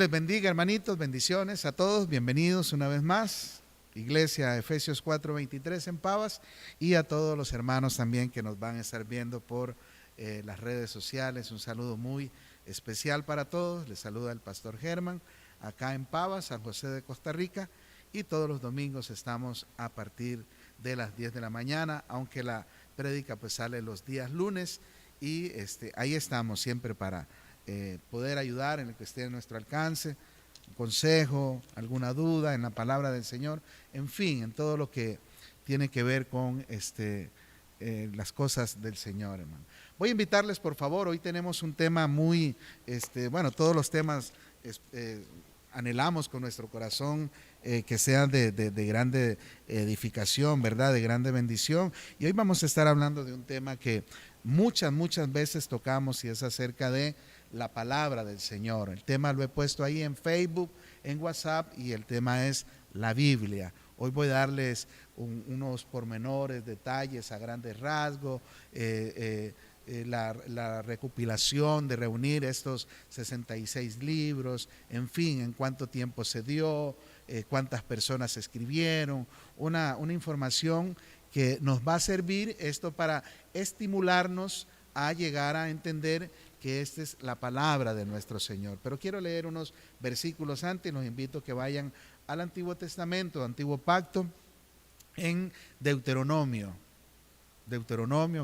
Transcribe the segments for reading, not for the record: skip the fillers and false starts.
les bendiga, hermanitos, bendiciones a todos, bienvenidos una vez más, Iglesia Efesios 4:23 en Pavas, y a todos los hermanos también que nos van a estar viendo por las redes sociales. Un saludo muy especial para todos. Les saluda el pastor Germán, acá en Pavas, San José de Costa Rica, y todos los domingos estamos a partir de las 10 de la mañana, aunque la prédica pues sale los días lunes, y ahí estamos siempre para poder ayudar en lo que esté a nuestro alcance, un consejo, alguna duda en la palabra del Señor, en fin, en todo lo que tiene que ver con las cosas del Señor, hermano. Voy a invitarles, por favor. Hoy tenemos un tema muy, todos los temas anhelamos con nuestro corazón que sean de grande edificación, ¿verdad? De grande bendición. Y hoy vamos a estar hablando de un tema que muchas veces tocamos, y es acerca de la palabra del Señor. El tema lo he puesto ahí en Facebook, en WhatsApp, y el tema es la Biblia. Hoy voy a darles unos pormenores, detalles a grandes rasgos, la recopilación de reunir estos 66 libros, en fin, en cuánto tiempo se dio, cuántas personas escribieron, una información que nos va a servir esto para estimularnos a llegar a entender que esta es la palabra de nuestro Señor. Pero quiero leer unos versículos antes. Los invito a que vayan al Antiguo Testamento, Antiguo Pacto, en Deuteronomio,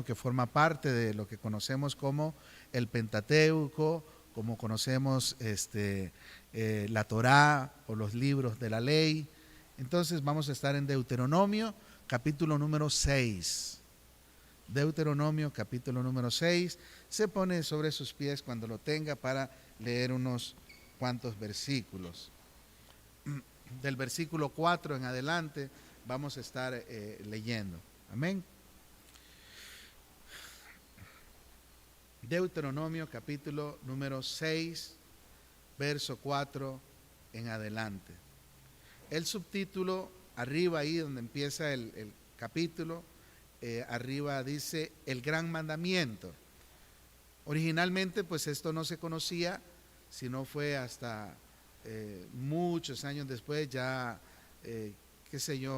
que forma parte de lo que conocemos como el Pentateuco, como conocemos la Torá o los libros de la ley. Entonces vamos a estar en Deuteronomio, capítulo número 6. Deuteronomio, capítulo número 6. Se pone sobre sus pies cuando lo tenga para leer unos cuantos versículos. Del versículo 4 en adelante vamos a estar leyendo. Amén. Deuteronomio, capítulo número 6, verso 4 en adelante. El subtítulo, arriba ahí donde empieza el capítulo, arriba dice el gran mandamiento. Originalmente pues esto no se conocía, sino fue hasta muchos años después, ya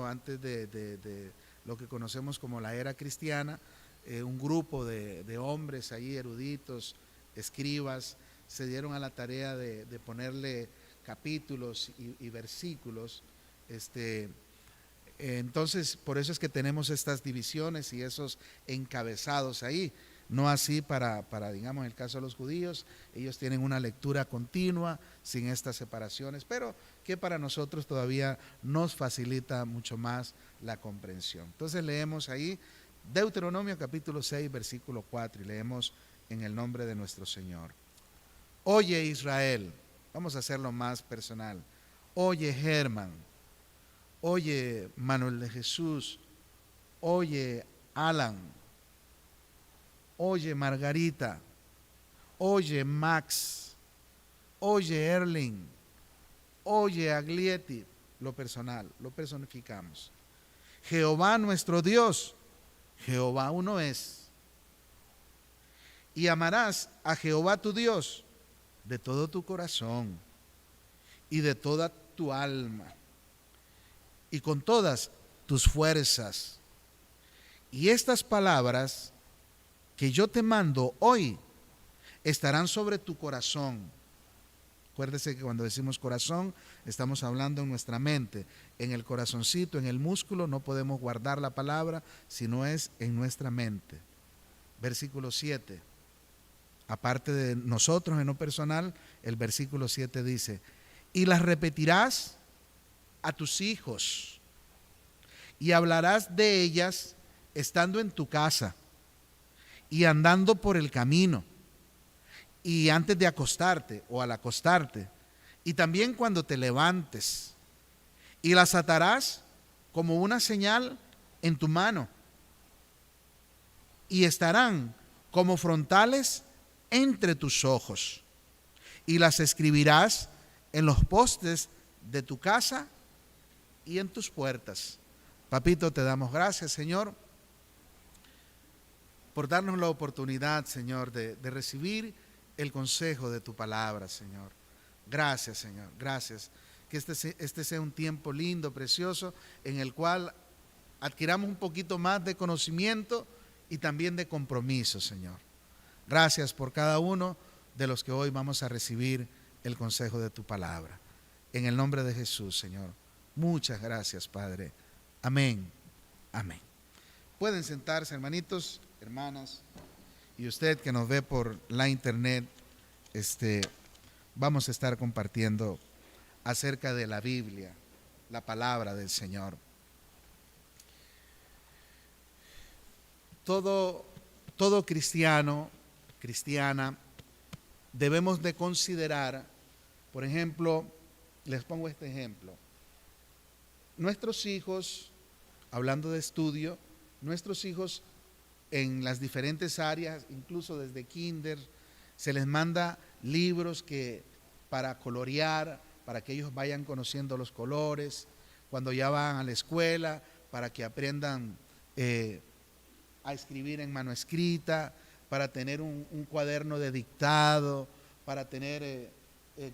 antes de lo que conocemos como la era cristiana, un grupo de hombres ahí eruditos, escribas, se dieron a la tarea de ponerle capítulos y versículos. Entonces, por eso es que tenemos estas divisiones y esos encabezados ahí. No así para digamos, el caso de los judíos. Ellos tienen una lectura continua, sin estas separaciones, pero que para nosotros todavía nos facilita mucho más la comprensión. Entonces leemos ahí Deuteronomio capítulo 6, versículo 4, y leemos en el nombre de nuestro Señor. Oye, Israel. Vamos a hacerlo más personal. Oye, Germán. Oye, Manuel de Jesús. Oye, Alan. Oye, Margarita. Oye, Max. Oye, Erling. Oye, Aglietti. Lo personal, lo personificamos. Jehová nuestro Dios, Jehová uno es. Y amarás a Jehová tu Dios de todo tu corazón y de toda tu alma y con todas tus fuerzas. Y estas palabras que yo te mando hoy estarán sobre tu corazón. Acuérdese que cuando decimos corazón, estamos hablando en nuestra mente. En el corazoncito, en el músculo, no podemos guardar la palabra, sino es en nuestra mente. Versículo 7. Aparte de nosotros en lo personal, el versículo 7 dice: y las repetirás a tus hijos, y hablarás de ellas estando en tu casa, y andando por el camino, y antes de acostarte o al acostarte, y también cuando te levantes, y las atarás como una señal en tu mano, y estarán como frontales entre tus ojos, y las escribirás en los postes de tu casa y en tus puertas. Papito, te damos gracias, Señor, por darnos la oportunidad, Señor, de recibir el consejo de tu palabra, Señor. Gracias, Señor, gracias. Que este sea un tiempo lindo, precioso, en el cual adquiramos un poquito más de conocimiento y también de compromiso, Señor. Gracias por cada uno de los que hoy vamos a recibir el consejo de tu palabra. En el nombre de Jesús, Señor. Muchas gracias, Padre. Amén. Amén. Pueden sentarse, hermanitos, hermanas, y usted que nos ve por la internet, vamos a estar compartiendo acerca de la Biblia, la palabra del Señor. Todo cristiano, cristiana, debemos de considerar, por ejemplo, les pongo este ejemplo. Nuestros hijos, hablando de estudio, nuestros hijos en las diferentes áreas, incluso desde kinder, se les manda libros para colorear, para que ellos vayan conociendo los colores, cuando ya van a la escuela, para que aprendan a escribir en mano escrita, para tener un cuaderno de dictado, para tener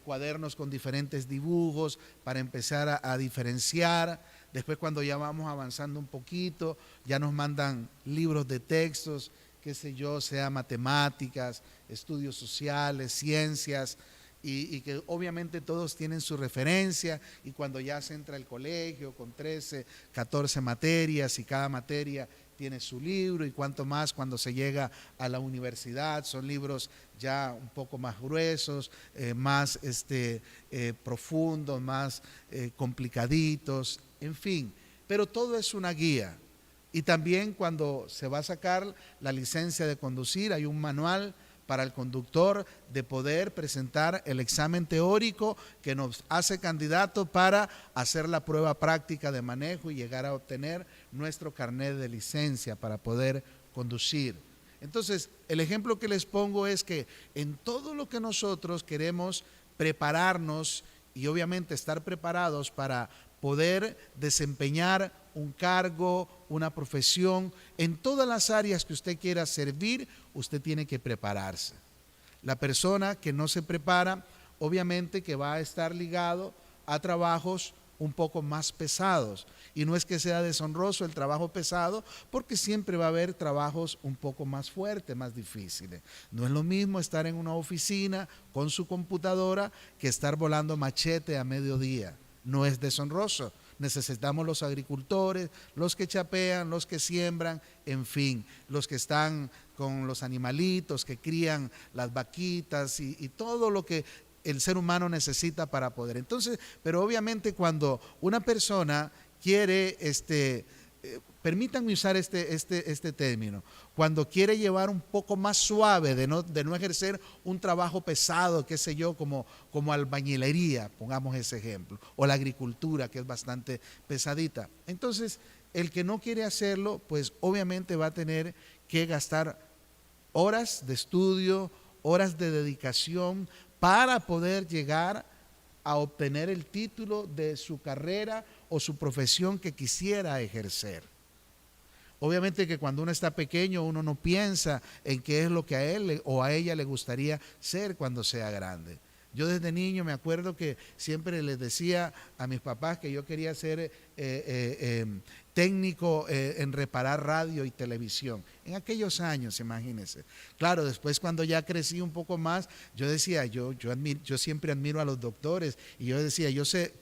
cuadernos con diferentes dibujos, para empezar a diferenciar. Después, cuando ya vamos avanzando un poquito, ya nos mandan libros de textos, qué sé yo, sea matemáticas, estudios sociales, ciencias, y que obviamente todos tienen su referencia, y cuando ya se entra al colegio con 13, 14 materias, y cada materia tiene su libro, y cuanto más cuando se llega a la universidad, son libros ya un poco más gruesos, más profundos, más complicaditos, en fin, pero todo es una guía. Y también cuando se va a sacar la licencia de conducir, hay un manual para el conductor de poder presentar el examen teórico que nos hace candidato para hacer la prueba práctica de manejo y llegar a obtener nuestro carnet de licencia para poder conducir. Entonces, el ejemplo que les pongo es que en todo lo que nosotros queremos prepararnos y obviamente estar preparados para poder desempeñar un cargo, una profesión, en todas las áreas que usted quiera servir, usted tiene que prepararse. La persona que no se prepara, obviamente que va a estar ligado a trabajos un poco más pesados. Y no es que sea deshonroso el trabajo pesado, porque siempre va a haber trabajos un poco más fuertes, más difíciles. No es lo mismo estar en una oficina con su computadora que estar volando machete a mediodía. No es deshonroso. Necesitamos los agricultores, los que chapean, los que siembran, en fin, los que están con los animalitos, que crían las vaquitas y todo lo que el ser humano necesita para poder. Entonces, pero obviamente cuando una persona quiere, permítanme usar este término, cuando quiere llevar un poco más suave de no ejercer un trabajo pesado, qué sé yo, como albañilería, pongamos ese ejemplo, o la agricultura, que es bastante pesadita. Entonces, el que no quiere hacerlo, pues obviamente va a tener que gastar horas de estudio, horas de dedicación para poder llegar a obtener el título de su carrera o su profesión que quisiera ejercer. Obviamente que cuando uno está pequeño uno no piensa en qué es lo que a él o a ella le gustaría ser cuando sea grande. Yo desde niño me acuerdo que siempre les decía a mis papás que yo quería ser técnico en reparar radio y televisión. En aquellos años, imagínense. Claro, después cuando ya crecí un poco más, yo decía, yo siempre admiro a los doctores, y yo decía,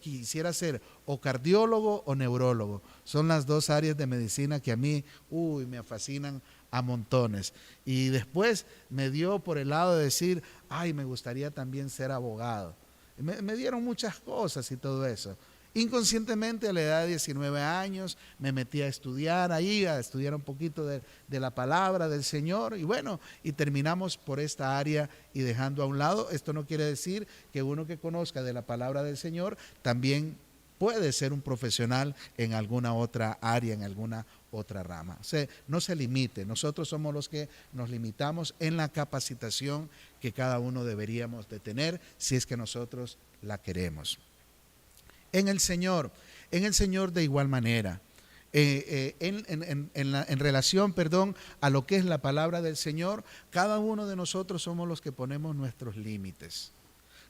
quisiera ser o cardiólogo o neurólogo. Son las dos áreas de medicina que a mí, me fascinan a montones. Y después me dio por el lado de decir, me gustaría también ser abogado. Me dieron muchas cosas y todo eso. Inconscientemente, a la edad de 19 años, me metí a estudiar un poquito de la palabra del Señor, y bueno, y terminamos por esta área y dejando a un lado. Esto no quiere decir que uno que conozca de la palabra del Señor también puede ser un profesional en alguna otra área, en alguna otra rama. O sea, no se limite. Nosotros somos los que nos limitamos en la capacitación que cada uno deberíamos de tener, si es que nosotros la queremos. En el Señor de igual manera, en relación, a lo que es la palabra del Señor, cada uno de nosotros somos los que ponemos nuestros límites.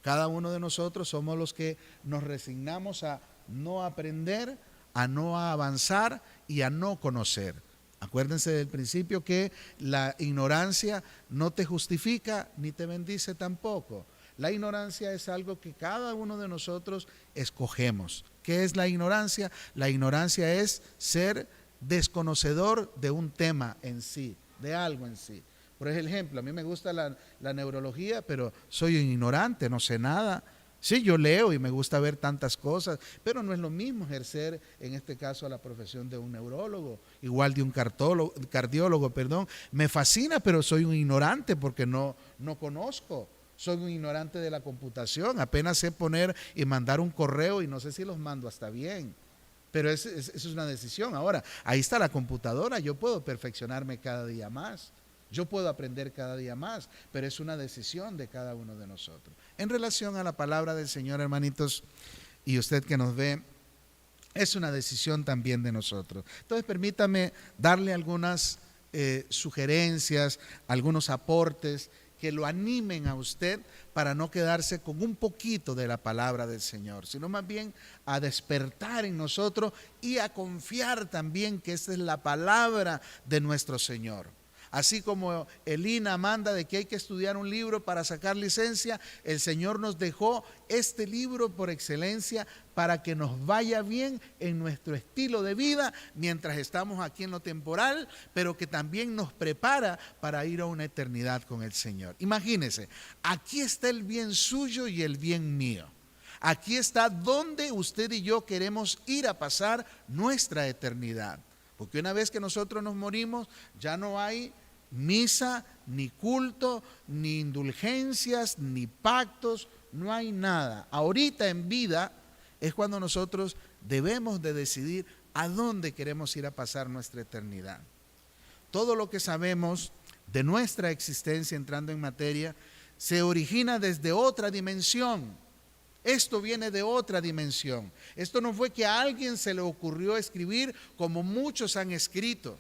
Cada uno de nosotros somos los que nos resignamos a no aprender, a no avanzar y a no conocer. Acuérdense del principio que la ignorancia no te justifica ni te bendice tampoco. La ignorancia es algo que cada uno de nosotros escogemos. ¿Qué es la ignorancia? La ignorancia es ser desconocedor de un tema en sí, de algo en sí. Por ejemplo, a mí me gusta la neurología, pero soy un ignorante, no sé nada. Sí, yo leo y me gusta ver tantas cosas, pero no es lo mismo ejercer, en este caso, la profesión de un neurólogo, igual de un cardiólogo. Me fascina, pero soy un ignorante porque no conozco. Soy un ignorante de la computación, apenas sé poner y mandar un correo y no sé si los mando hasta bien. Pero eso es una decisión. Ahora, ahí está la computadora, yo puedo perfeccionarme cada día más. Yo puedo aprender cada día más, pero es una decisión de cada uno de nosotros. En relación a la palabra del Señor, hermanitos, y usted que nos ve, es una decisión también de nosotros. Entonces, permítame darle algunas sugerencias, algunos aportes que lo animen a usted para no quedarse con un poquito de la palabra del Señor, sino más bien a despertar en nosotros y a confiar también que esta es la palabra de nuestro Señor. Así como el INA manda de que hay que estudiar un libro para sacar licencia, el Señor nos dejó este libro por excelencia para que nos vaya bien en nuestro estilo de vida mientras estamos aquí en lo temporal, pero que también nos prepara para ir a una eternidad con el Señor. Imagínense, aquí está el bien suyo y el bien mío. Aquí está donde usted y yo queremos ir a pasar nuestra eternidad. Porque una vez que nosotros nos morimos, ya no hay misa, ni culto, ni indulgencias, ni pactos, no hay nada. Ahorita en vida es cuando nosotros debemos de decidir a dónde queremos ir a pasar nuestra eternidad. Todo lo que sabemos de nuestra existencia, entrando en materia, se origina desde otra dimensión. Esto viene de otra dimensión. Esto no fue que a alguien se le ocurrió escribir como muchos han escrito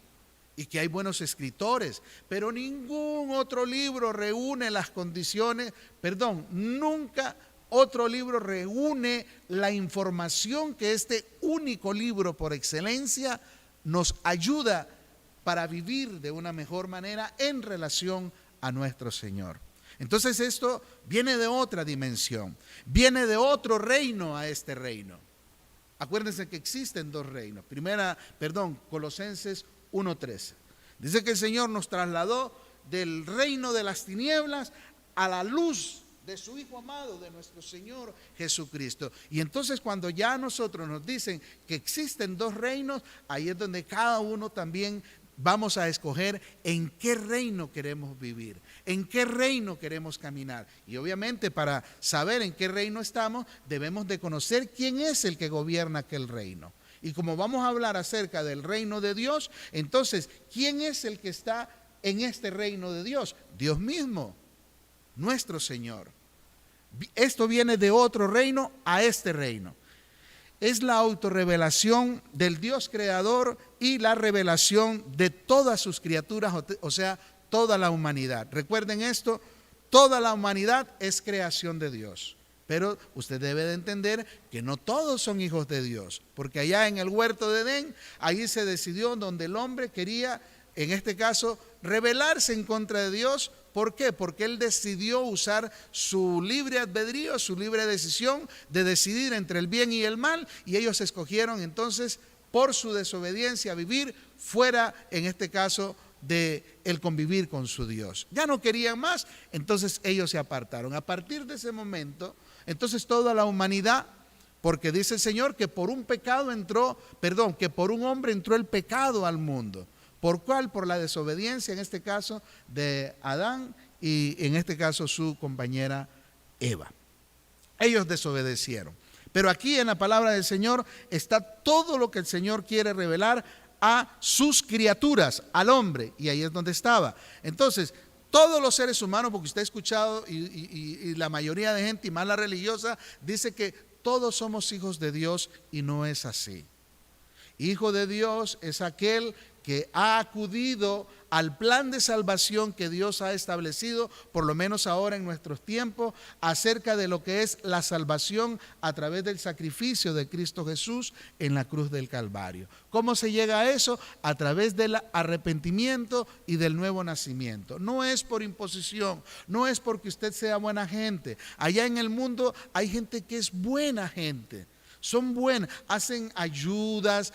y que hay buenos escritores, pero ningún otro libro reúne las condiciones, nunca otro libro reúne la información que este único libro por excelencia nos ayuda para vivir de una mejor manera en relación a nuestro Señor. Entonces esto viene de otra dimensión, viene de otro reino a este reino. Acuérdense que existen dos reinos. Colosenses 1:13. Dice que el Señor nos trasladó del reino de las tinieblas a la luz de su Hijo amado, de nuestro Señor Jesucristo. Y entonces cuando ya a nosotros nos dicen que existen dos reinos, ahí es donde cada uno también vamos a escoger en qué reino queremos vivir, en qué reino queremos caminar. Y obviamente para saber en qué reino estamos, debemos de conocer quién es el que gobierna aquel reino. Y como vamos a hablar acerca del reino de Dios, entonces, ¿quién es el que está en este reino de Dios? Dios mismo, nuestro Señor. Esto viene de otro reino a este reino. Es la autorrevelación del Dios creador y la revelación de todas sus criaturas, o sea, toda la humanidad. Recuerden esto, toda la humanidad es creación de Dios. Pero usted debe de entender que no todos son hijos de Dios, porque allá en el huerto de Edén, ahí se decidió donde el hombre quería, en este caso, rebelarse en contra de Dios. ¿Por qué? Porque él decidió usar su libre albedrío, su libre decisión de decidir entre el bien y el mal, y ellos escogieron entonces, por su desobediencia, vivir fuera, en este caso, de el convivir con su Dios. Ya no querían más, entonces ellos se apartaron. A partir de ese momento, entonces toda la humanidad, porque dice el Señor que por un hombre entró el pecado al mundo. ¿Por cuál? Por la desobediencia, en este caso, de Adán y en este caso su compañera Eva. Ellos desobedecieron. Pero aquí en la palabra del Señor está todo lo que el Señor quiere revelar a sus criaturas, al hombre, y ahí es donde estaba. Entonces, todos los seres humanos, porque usted ha escuchado y la mayoría de gente, y más la religiosa, dice que todos somos hijos de Dios y no es así. Hijo de Dios es aquel que ha acudido al plan de salvación que Dios ha establecido, por lo menos ahora en nuestros tiempos, acerca de lo que es la salvación a través del sacrificio de Cristo Jesús en la cruz del Calvario. ¿Cómo se llega a eso? A través del arrepentimiento y del nuevo nacimiento. No es por imposición, no es porque usted sea buena gente. Allá en el mundo hay gente que es buena gente. Son buenas, hacen ayudas,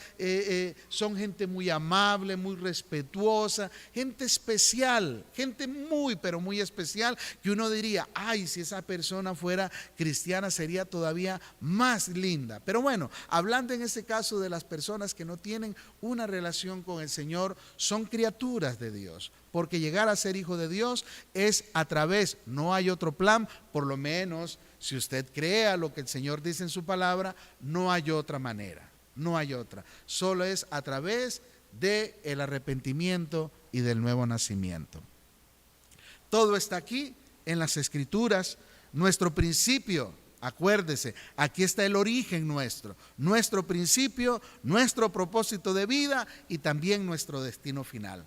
son gente muy amable, muy respetuosa, gente especial, gente muy, pero muy especial, que uno diría, ay, si esa persona fuera cristiana sería todavía más linda. Pero bueno, hablando en este caso de las personas que no tienen una relación con el Señor, son criaturas de Dios. Porque llegar a ser hijo de Dios es a través, no hay otro plan, por lo menos si usted crea lo que el Señor dice en su palabra, no hay otra manera, no hay otra. Solo es a través del arrepentimiento y del nuevo nacimiento. Todo está aquí en las Escrituras. Nuestro principio, acuérdese, aquí está el origen nuestro principio, nuestro propósito de vida y también nuestro destino final.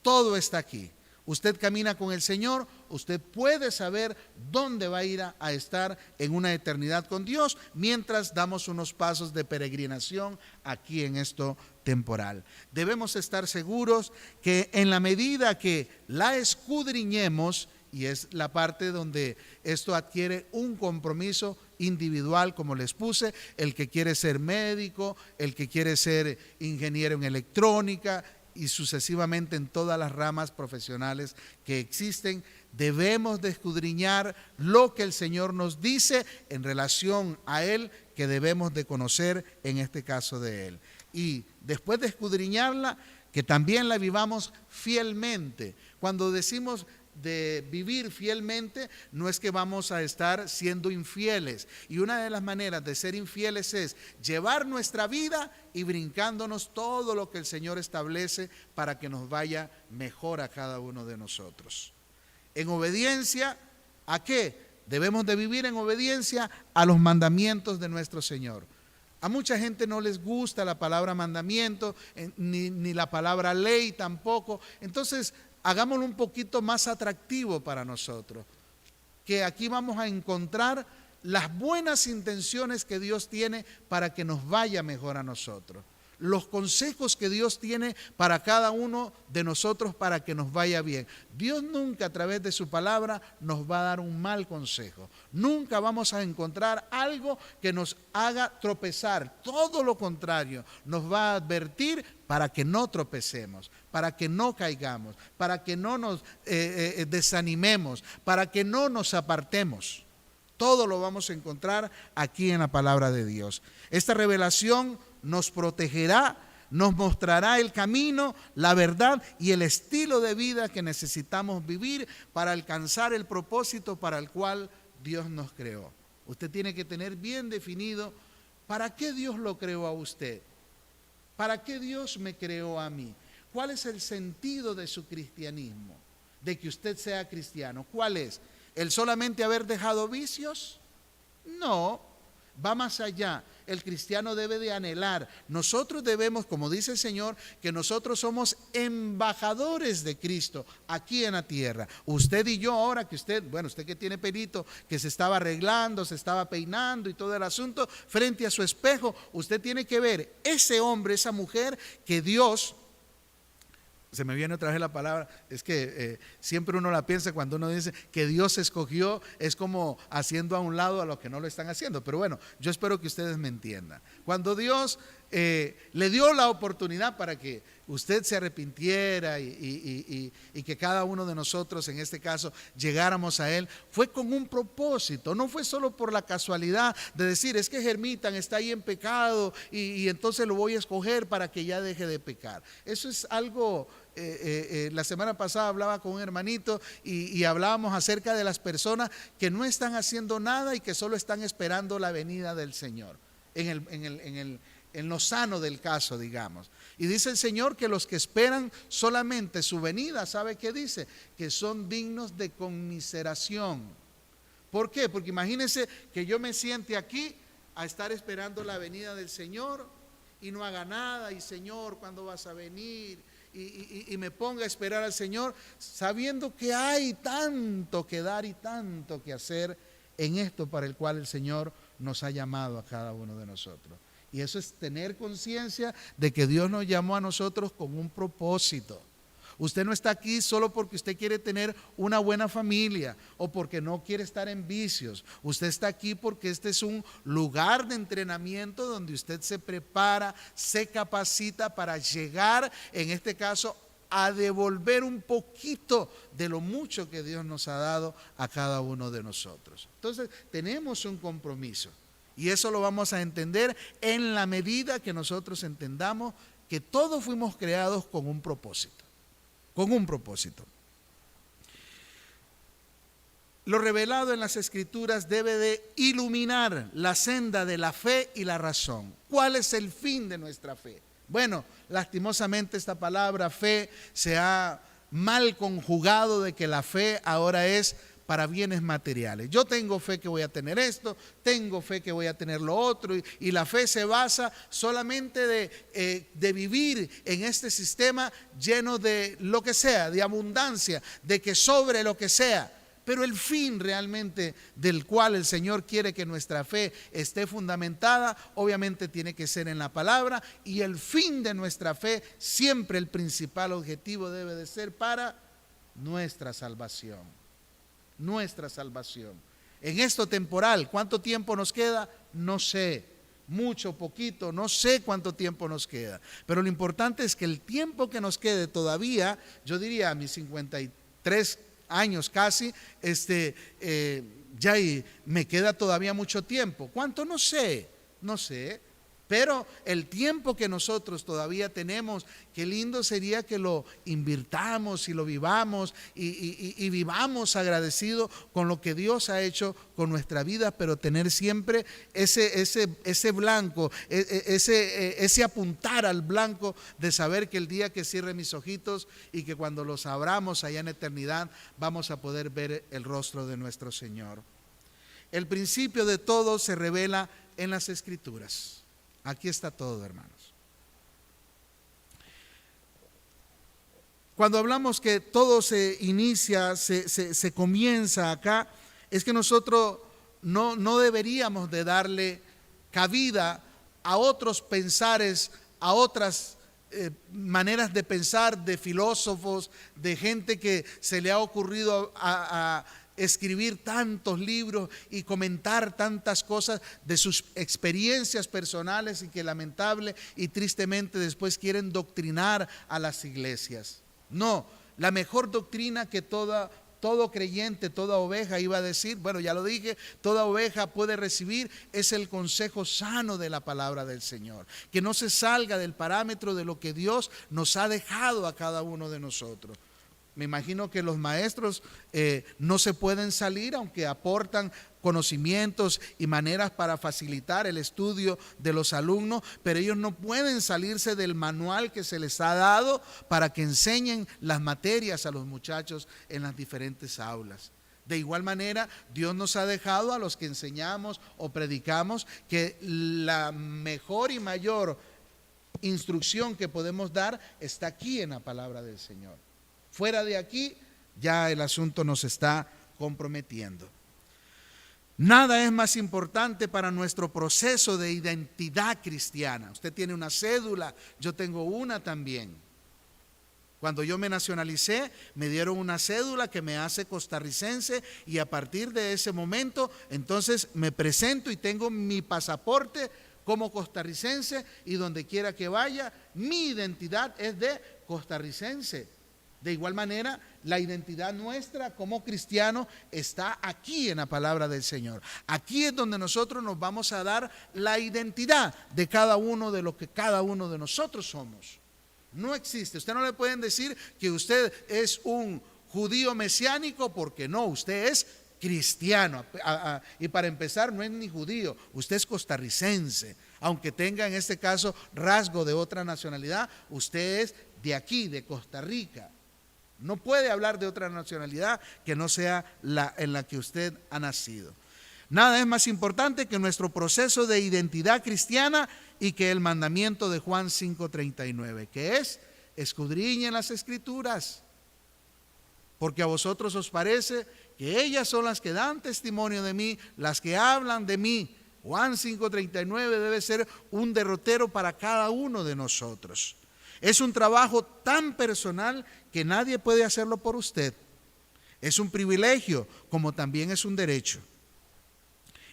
Todo está aquí. Usted camina con el Señor, usted puede saber dónde va a ir a estar en una eternidad con Dios mientras damos unos pasos de peregrinación aquí en esto temporal. Debemos estar seguros que en la medida que la escudriñemos, y es la parte donde esto adquiere un compromiso individual, como les puse, el que quiere ser médico, el que quiere ser ingeniero en electrónica, y sucesivamente en todas las ramas profesionales que existen, debemos de escudriñar lo que el Señor nos dice en relación a Él, que debemos de conocer en este caso de Él. Y después de escudriñarla, que también la vivamos fielmente. Cuando decimos de vivir fielmente, no es que vamos a estar siendo infieles, y una de las maneras de ser infieles es llevar nuestra vida y brincándonos todo lo que el Señor establece para que nos vaya mejor a cada uno de nosotros. En obediencia, ¿a qué? Debemos de vivir en obediencia a los mandamientos de nuestro Señor. A mucha gente no les gusta la palabra mandamiento, ni la palabra ley tampoco. Entonces, hagámoslo un poquito más atractivo para nosotros, que aquí vamos a encontrar las buenas intenciones que Dios tiene para que nos vaya mejor a nosotros, los consejos que Dios tiene para cada uno de nosotros para que nos vaya bien. Dios nunca a través de su palabra nos va a dar un mal consejo, nunca vamos a encontrar algo que nos haga tropezar, todo lo contrario, nos va a advertir para que no tropecemos, para que no caigamos, para que no nos desanimemos, para que no nos apartemos. Todo lo vamos a encontrar aquí en la palabra de Dios. Esta revelación nos protegerá, nos mostrará el camino, la verdad y el estilo de vida que necesitamos vivir para alcanzar el propósito para el cual Dios nos creó. Usted tiene que tener bien definido para qué Dios lo creó a usted, para qué Dios me creó a mí, cuál es el sentido de su cristianismo, de que usted sea cristiano. ¿Cuál es? ¿El solamente haber dejado vicios? No, va más allá. El cristiano debe de anhelar. Nosotros debemos, como dice el Señor, que nosotros somos embajadores de Cristo aquí en la tierra. Usted y yo ahora que usted que tiene pelito, que se estaba arreglando, se estaba peinando y todo el asunto, frente a su espejo, usted tiene que ver ese hombre, esa mujer que Dios... Se me viene otra vez la palabra, es que siempre uno la piensa cuando uno dice que Dios escogió, es como haciendo a un lado a los que no lo están haciendo. Pero bueno, yo espero que ustedes me entiendan. Cuando Dios le dio la oportunidad para que usted se arrepintiera y que cada uno de nosotros, en este caso, llegáramos a Él, fue con un propósito, no fue solo por la casualidad de decir, es que Germitan está ahí en pecado y entonces lo voy a escoger para que ya deje de pecar. Eso es algo... la semana pasada hablaba con un hermanito y hablábamos acerca de las personas que no están haciendo nada y que solo están esperando la venida del Señor, en lo sano del caso, digamos. Y dice el Señor que los que esperan solamente su venida, ¿sabe qué dice? Que son dignos de conmiseración. ¿Por qué? Porque imagínense que yo me siente aquí a estar esperando la venida del Señor y no haga nada, y Señor, ¿cuándo vas a venir? y me ponga a esperar al Señor, sabiendo que hay tanto que dar y tanto que hacer en esto para el cual el Señor nos ha llamado a cada uno de nosotros. Y eso es tener conciencia de que Dios nos llamó a nosotros con un propósito. Usted no está aquí solo porque usted quiere tener una buena familia o porque no quiere estar en vicios. Usted está aquí porque este es un lugar de entrenamiento donde usted se prepara, se capacita para llegar, en este caso, a devolver un poquito de lo mucho que Dios nos ha dado a cada uno de nosotros. Entonces, tenemos un compromiso y eso lo vamos a entender en la medida que nosotros entendamos que todos fuimos creados con un propósito. Con un propósito. Lo revelado en las Escrituras debe de iluminar la senda de la fe y la razón. ¿Cuál es el fin de nuestra fe? Bueno, lastimosamente esta palabra fe se ha mal conjugado de que la fe ahora es para bienes materiales. Yo tengo fe que voy a tener esto, tengo fe que voy a tener lo otro, y la fe se basa solamente de vivir en este sistema lleno de lo que sea, de abundancia, de que sobre lo que sea. Pero el fin realmente del cual el Señor quiere que nuestra fe esté fundamentada, obviamente tiene que ser en la palabra, y el fin de nuestra fe, siempre el principal objetivo debe de ser para nuestra salvación. Nuestra salvación. En esto temporal, ¿cuánto tiempo nos queda? No sé, mucho, poquito, no sé cuánto tiempo nos queda. Pero lo importante es que el tiempo que nos quede todavía, yo diría a mis 53 años casi, ya me queda todavía mucho tiempo. ¿Cuánto? No sé, no sé. Pero el tiempo que nosotros todavía tenemos, qué lindo sería que lo invirtamos y lo vivamos y vivamos agradecidos con lo que Dios ha hecho con nuestra vida, pero tener siempre ese blanco, ese apuntar al blanco de saber que el día que cierre mis ojitos y que cuando los abramos allá en eternidad vamos a poder ver el rostro de nuestro Señor. El principio de todo se revela en las Escrituras. Aquí está todo, hermanos. Cuando hablamos que todo se inicia, se comienza acá, es que nosotros no deberíamos de darle cabida a otros pensares, a otras maneras de pensar de filósofos, de gente que se le ha ocurrido a escribir tantos libros y comentar tantas cosas de sus experiencias personales y que lamentable y tristemente después quieren doctrinar a las iglesias. No, la mejor doctrina que todo creyente, toda oveja iba a decir, bueno, ya lo dije, toda oveja puede recibir, es el consejo sano de la palabra del Señor, que no se salga del parámetro de lo que Dios nos ha dejado a cada uno de nosotros. Me imagino que los maestros no se pueden salir, aunque aportan conocimientos y maneras para facilitar el estudio de los alumnos, pero ellos no pueden salirse del manual que se les ha dado para que enseñen las materias a los muchachos en las diferentes aulas. De igual manera, Dios nos ha dejado a los que enseñamos o predicamos que la mejor y mayor instrucción que podemos dar está aquí en la palabra del Señor. Fuera de aquí, ya el asunto nos está comprometiendo. Nada es más importante para nuestro proceso de identidad cristiana. Usted tiene una cédula, yo tengo una también. Cuando yo me nacionalicé, me dieron una cédula que me hace costarricense y a partir de ese momento, entonces me presento y tengo mi pasaporte como costarricense y donde quiera que vaya, mi identidad es de costarricense. De igual manera, la identidad nuestra como cristianos está aquí en la palabra del Señor. Aquí es donde nosotros nos vamos a dar la identidad de cada uno de lo que cada uno de nosotros somos. No existe. Usted no le pueden decir que usted es un judío mesiánico porque no, usted es cristiano. Y para empezar, no es ni judío, usted es costarricense. Aunque tenga en este caso rasgo de otra nacionalidad, usted es de aquí, de Costa Rica. No puede hablar de otra nacionalidad que no sea la en la que usted ha nacido. Nada es más importante que nuestro proceso de identidad cristiana y que el mandamiento de Juan 5:39, que es escudriñen las Escrituras, porque a vosotros os parece que ellas son las que dan testimonio de mí, las que hablan de mí. Juan 5:39 debe ser un derrotero para cada uno de nosotros. Es un trabajo tan personal que nadie puede hacerlo por usted. Es un privilegio, como también es un derecho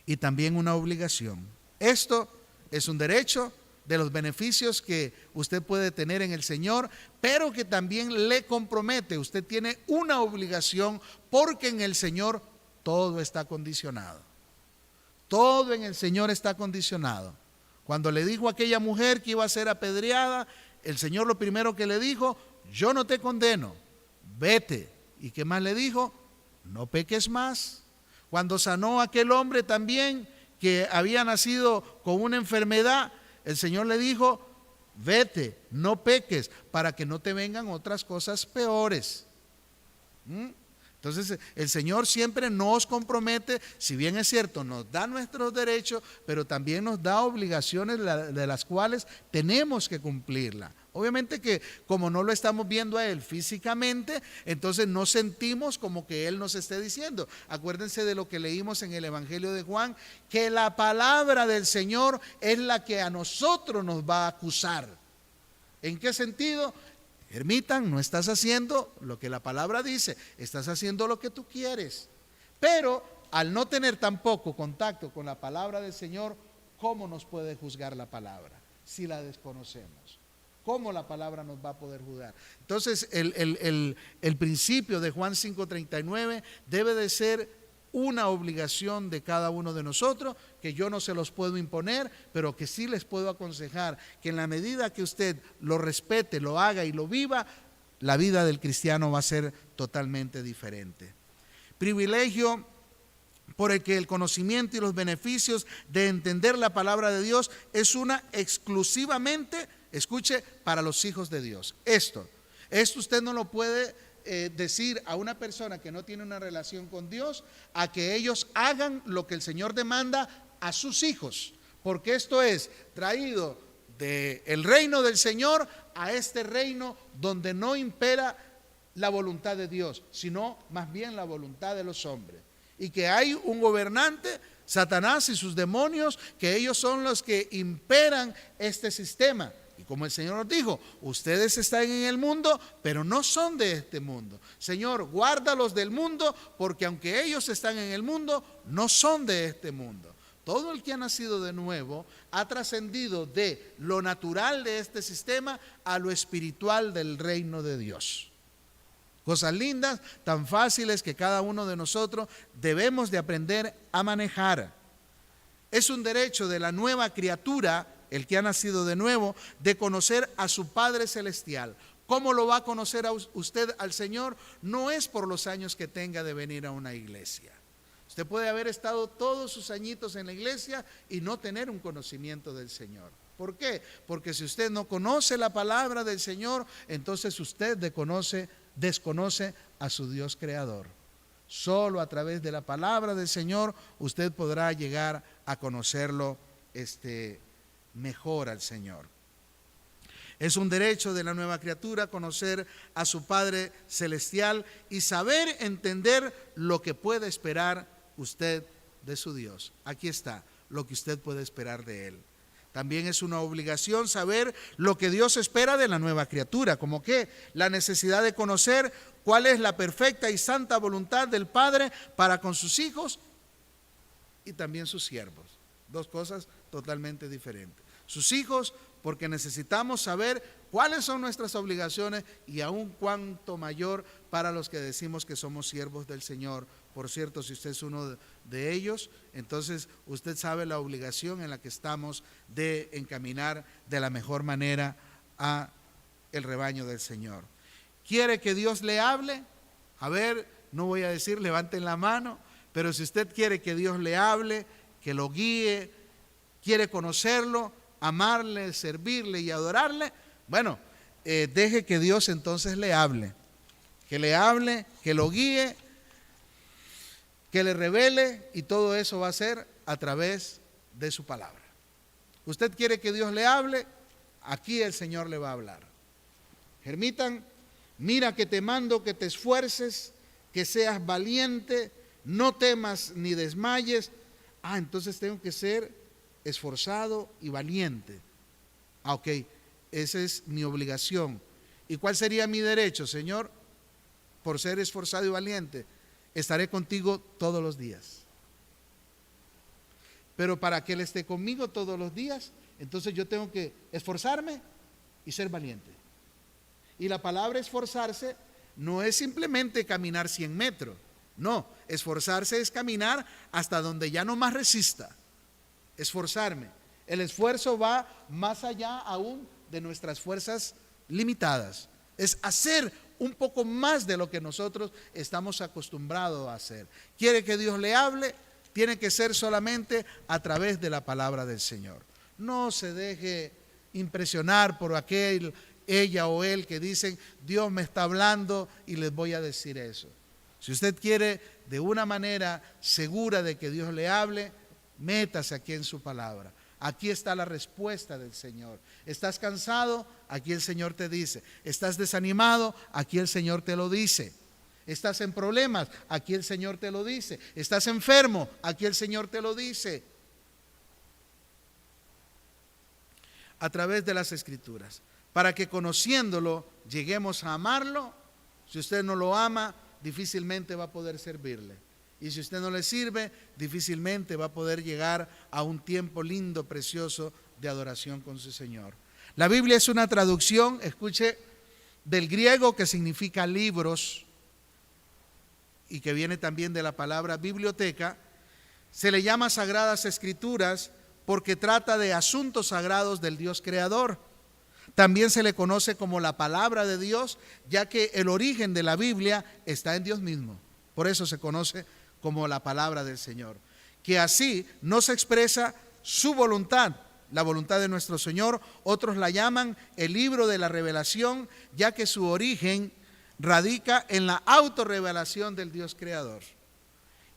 y también una obligación. Esto es un derecho de los beneficios que usted puede tener en el Señor, pero que también le compromete. Usted tiene una obligación, porque en el Señor todo está condicionado. Todo en el Señor está condicionado. Cuando le dijo a aquella mujer que iba a ser apedreada, el Señor lo primero que le dijo: yo no te condeno, vete. ¿Y qué más le dijo? No peques más. Cuando sanó a aquel hombre también que había nacido con una enfermedad, el Señor le dijo: vete, no peques, para que no te vengan otras cosas peores. Entonces el Señor siempre nos compromete, si bien es cierto, nos da nuestros derechos, pero también nos da obligaciones de las cuales tenemos que cumplirla. Obviamente que como no lo estamos viendo a Él físicamente, entonces no sentimos como que Él nos esté diciendo. Acuérdense de lo que leímos en el Evangelio de Juan, que la palabra del Señor es la que a nosotros nos va a acusar. ¿En qué sentido? Ermitan, no estás haciendo lo que la palabra dice, estás haciendo lo que tú quieres. Pero al no tener tampoco contacto con la palabra del Señor, ¿cómo nos puede juzgar la palabra si la desconocemos? ¿Cómo la palabra nos va a poder juzgar? Entonces el principio de Juan 5:39 debe de ser una obligación de cada uno de nosotros, que yo no se los puedo imponer, pero que sí les puedo aconsejar que en la medida que usted lo respete, lo haga y lo viva, la vida del cristiano va a ser totalmente diferente. Privilegio por el que el conocimiento y los beneficios de entender la palabra de Dios es una exclusivamente, escuche, para los hijos de Dios. Esto usted no lo puede decir a una persona que no tiene una relación con Dios, a que ellos hagan lo que el Señor demanda a sus hijos, porque esto es traído del reino del Señor a este reino donde no impera la voluntad de Dios, sino más bien la voluntad de los hombres, y que hay un gobernante, Satanás y sus demonios, que ellos son los que imperan este sistema. Y como el Señor nos dijo, ustedes están en el mundo, pero no son de este mundo. Señor, guárdalos del mundo, porque aunque ellos están en el mundo, no son de este mundo. Todo el que ha nacido de nuevo ha trascendido de lo natural de este sistema a lo espiritual del reino de Dios. Cosas lindas, tan fáciles, que cada uno de nosotros debemos de aprender a manejar. Es un derecho de la nueva criatura, el que ha nacido de nuevo, de conocer a su Padre Celestial. ¿Cómo lo va a conocer a usted al Señor? No es por los años que tenga de venir a una iglesia. Usted puede haber estado todos sus añitos en la iglesia y no tener un conocimiento del Señor. ¿Por qué? Porque si usted no conoce la palabra del Señor, entonces usted desconoce a su Dios creador. Solo a través de la palabra del Señor usted podrá llegar a conocerlo mejor al Señor. Es un derecho de la nueva criatura conocer a su Padre Celestial y saber entender lo que puede esperar usted de su Dios. Aquí está lo que usted puede esperar de Él. También es una obligación saber lo que Dios espera de la nueva criatura, como que la necesidad de conocer cuál es la perfecta y santa voluntad del Padre para con sus hijos y también sus siervos. Dos cosas totalmente diferentes. Sus hijos, porque necesitamos saber cuáles son nuestras obligaciones, y aún cuánto mayor para los que decimos que somos siervos del Señor. Por cierto, si usted es uno de ellos, entonces usted sabe la obligación en la que estamos de encaminar de la mejor manera a el rebaño del Señor. ¿Quiere que Dios le hable? A ver, no voy a decir levanten la mano, pero si usted quiere que Dios le hable, que lo guíe, quiere conocerlo, amarle, servirle y adorarle, bueno, deje que Dios entonces le hable, que lo guíe, que le revele, y todo eso va a ser a través de su palabra. Usted quiere que Dios le hable, aquí el Señor le va a hablar. Permitan, mira que te mando que te esfuerces, que seas valiente, no temas ni desmayes. Entonces tengo que ser esforzado y valiente. Ok, esa es mi obligación. ¿Y cuál sería mi derecho, Señor? Por ser esforzado y valiente, estaré contigo todos los días. Pero para que Él esté conmigo todos los días, entonces yo tengo que esforzarme y ser valiente. Y la palabra esforzarse no es simplemente caminar 100 metros. No, esforzarse es caminar hasta donde ya no más resista. Esforzarme. El esfuerzo va más allá aún de nuestras fuerzas limitadas. Es hacer un poco más de lo que nosotros estamos acostumbrados a hacer. ¿Quiere que Dios le hable? Tiene que ser solamente a través de la palabra del Señor. No se deje impresionar por aquel, ella o él que dicen, Dios me está hablando y les voy a decir eso. Si usted quiere de una manera segura de que Dios le hable, métase aquí en su palabra. Aquí está la respuesta del Señor. ¿Estás cansado? Aquí el Señor te dice. ¿Estás desanimado? Aquí el Señor te lo dice. ¿Estás en problemas? Aquí el Señor te lo dice. ¿Estás enfermo? Aquí el Señor te lo dice. A través de las Escrituras. Para que conociéndolo lleguemos a amarlo. Si usted no lo ama, difícilmente va a poder servirle. Y si usted no le sirve, difícilmente va a poder llegar a un tiempo lindo, precioso de adoración con su Señor. La Biblia es una traducción, escuche, del griego que significa libros y que viene también de la palabra biblioteca. Se le llama Sagradas Escrituras porque trata de asuntos sagrados del Dios creador. También se le conoce como la palabra de Dios, ya que el origen de la Biblia está en Dios mismo. Por eso se conoce como la palabra del Señor, que así nos expresa su voluntad, la voluntad de nuestro Señor. Otros la llaman el libro de la revelación, ya que su origen radica en la autorrevelación del Dios creador.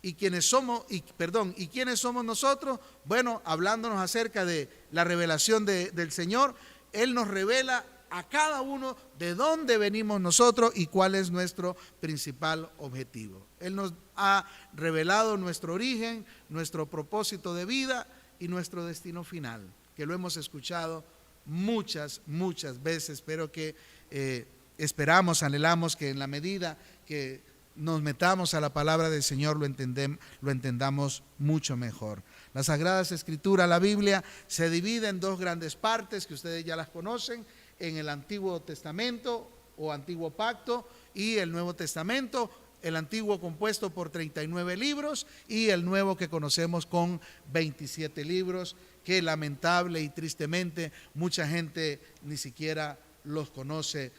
¿Y quiénes somos nosotros? Bueno, hablándonos acerca de la revelación del Señor, Él nos revela a cada uno de dónde venimos nosotros y cuál es nuestro principal objetivo. Él nos ha revelado nuestro origen, nuestro propósito de vida y nuestro destino final, que lo hemos escuchado muchas veces, pero que esperamos, anhelamos que en la medida que nos metamos a la palabra del Señor lo entendamos mucho mejor. Las Sagradas Escrituras, la Biblia, se divide en dos grandes partes que ustedes ya las conocen, en el Antiguo Testamento o Antiguo Pacto y el Nuevo Testamento. El Antiguo compuesto por 39 libros y el Nuevo que conocemos con 27 libros, que lamentable y tristemente mucha gente ni siquiera los conoce.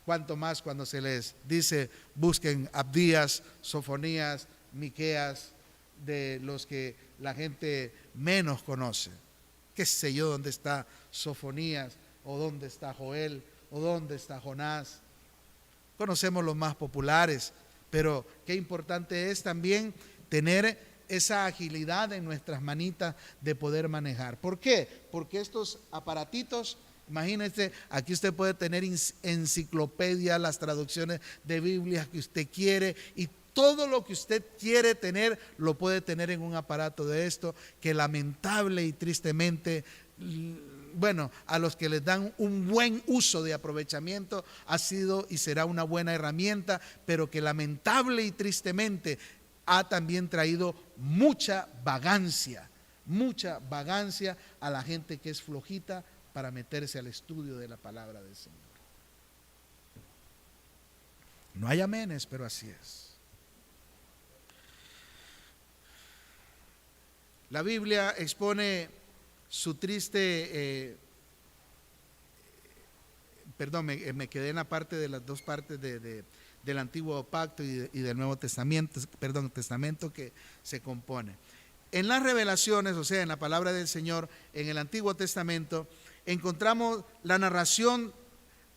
Cuanto más cuando se les dice busquen Abdías, Sofonías, Miqueas, de los que la gente menos conoce. ¿Qué sé yo dónde está Sofonías? ¿O dónde está Joel? ¿O dónde está Jonás? Conocemos los más populares, pero qué importante es también tener esa agilidad en nuestras manitas de poder manejar. ¿Por qué? Porque estos aparatitos, imagínense, aquí usted puede tener enciclopedia, las traducciones de Biblia que usted quiere y todo lo que usted quiere tener, lo puede tener en un aparato de esto, que lamentable y tristemente, bueno, a los que les dan un buen uso de aprovechamiento ha sido y será una buena herramienta, pero que lamentable y tristemente ha también traído mucha vagancia a la gente que es flojita para meterse al estudio de la palabra del Señor. No hay amenes, pero así es. La Biblia expone su triste, me quedé en la parte de las dos partes del Antiguo Pacto y del Nuevo Testamento, Testamento que se compone. En las revelaciones, o sea, en la palabra del Señor, en el Antiguo Testamento, encontramos la narración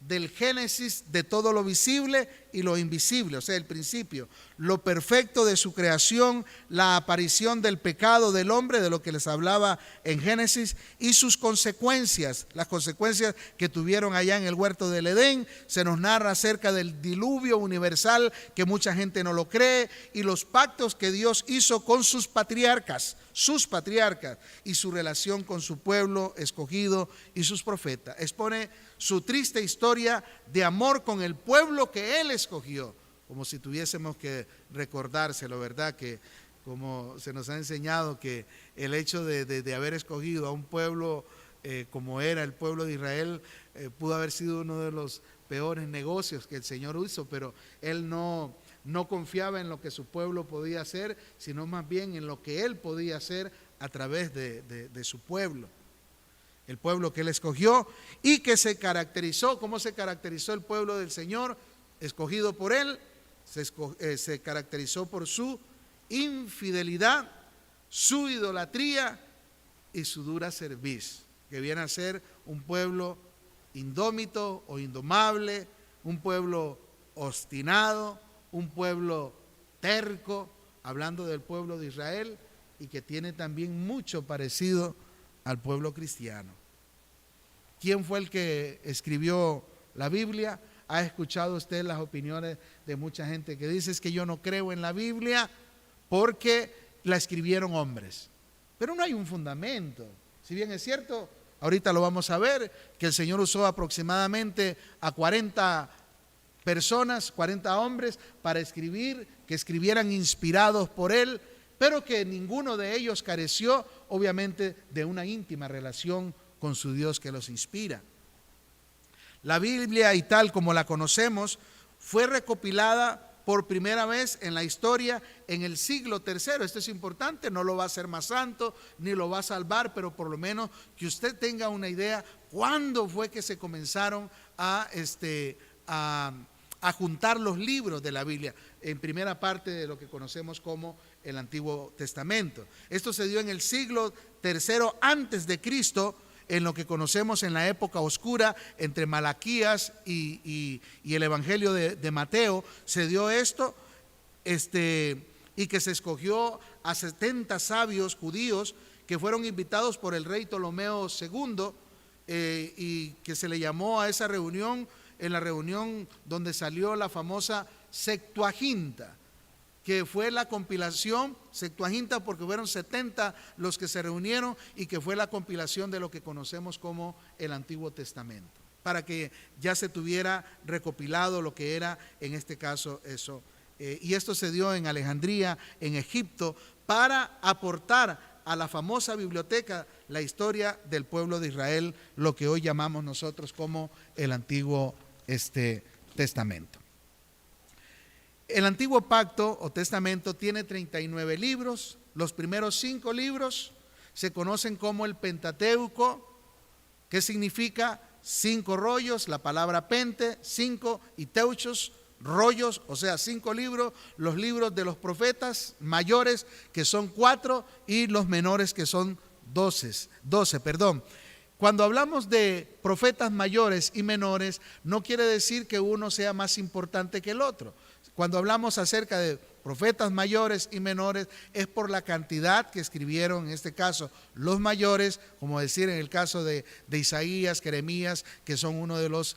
del Génesis de todo lo visible y lo invisible, o sea, el principio, lo perfecto de su creación, la aparición del pecado del hombre, de lo que les hablaba en Génesis, y sus consecuencias, las consecuencias que tuvieron allá en el huerto del Edén. Se nos narra acerca del diluvio universal, que mucha gente no lo cree, y los pactos que Dios hizo con sus patriarcas, y su relación con su pueblo escogido y sus profetas. Expone su triste historia de amor con el pueblo que Él escogió, como si tuviésemos que recordárselo, ¿verdad? Que como se nos ha enseñado que el hecho de haber escogido a un pueblo como era el pueblo de Israel, pudo haber sido uno de los peores negocios que el Señor hizo, pero Él no confiaba en lo que su pueblo podía hacer, sino más bien en lo que Él podía hacer a través de su pueblo. El pueblo que Él escogió y que se caracterizó. ¿Cómo se caracterizó el pueblo del Señor escogido por Él? Se caracterizó por su infidelidad, su idolatría y su dura cerviz, que viene a ser un pueblo indómito o indomable, un pueblo obstinado, un pueblo terco, hablando del pueblo de Israel, y que tiene también mucho parecido al pueblo cristiano. ¿Quién fue el que escribió la Biblia? ¿Ha escuchado usted las opiniones de mucha gente que dice: es que yo no creo en la Biblia porque la escribieron hombres? Pero no hay un fundamento. Si bien es cierto, ahorita lo vamos a ver, que el Señor usó aproximadamente a 40 personas, 40 hombres para escribir, que escribieran inspirados por Él, pero que ninguno de ellos careció, obviamente, de una íntima relación con su Dios que los inspira. La Biblia, y tal como la conocemos, fue recopilada por primera vez en la historia en el siglo III. Esto es importante, no lo va a hacer más santo, ni lo va a salvar, pero por lo menos que usted tenga una idea cuándo fue que se comenzaron a juntar los libros de la Biblia, en primera parte de lo que conocemos como el Antiguo Testamento. Esto se dio en el siglo III antes de Cristo, en lo que conocemos en la época oscura, entre Malaquías y el Evangelio de Mateo. Se dio esto, y que se escogió a 70 sabios judíos que fueron invitados por el rey Ptolomeo II, y que se le llamó a esa reunión, en la reunión donde salió la famosa Septuaginta, que fue la compilación, Septuaginta porque fueron 70 los que se reunieron, y que fue la compilación de lo que conocemos como el Antiguo Testamento, para que ya se tuviera recopilado lo que era en este caso eso. Y esto se dio en Alejandría, en Egipto, para aportar a la famosa biblioteca la historia del pueblo de Israel, lo que hoy llamamos nosotros como el Antiguo Testamento. El Antiguo Pacto o Testamento tiene 39 libros. Los primeros 5 libros se conocen como el Pentateuco, que significa 5 rollos, la palabra pente, 5, y teuchos, rollos, o sea, 5 libros. Los libros de los profetas mayores, que son 4, y los menores, que son 12. Cuando hablamos de profetas mayores y menores, no quiere decir que uno sea más importante que el otro. Cuando hablamos acerca de profetas mayores y menores, es por la cantidad que escribieron, en este caso, los mayores, como decir en el caso de Isaías, Jeremías, que son uno de los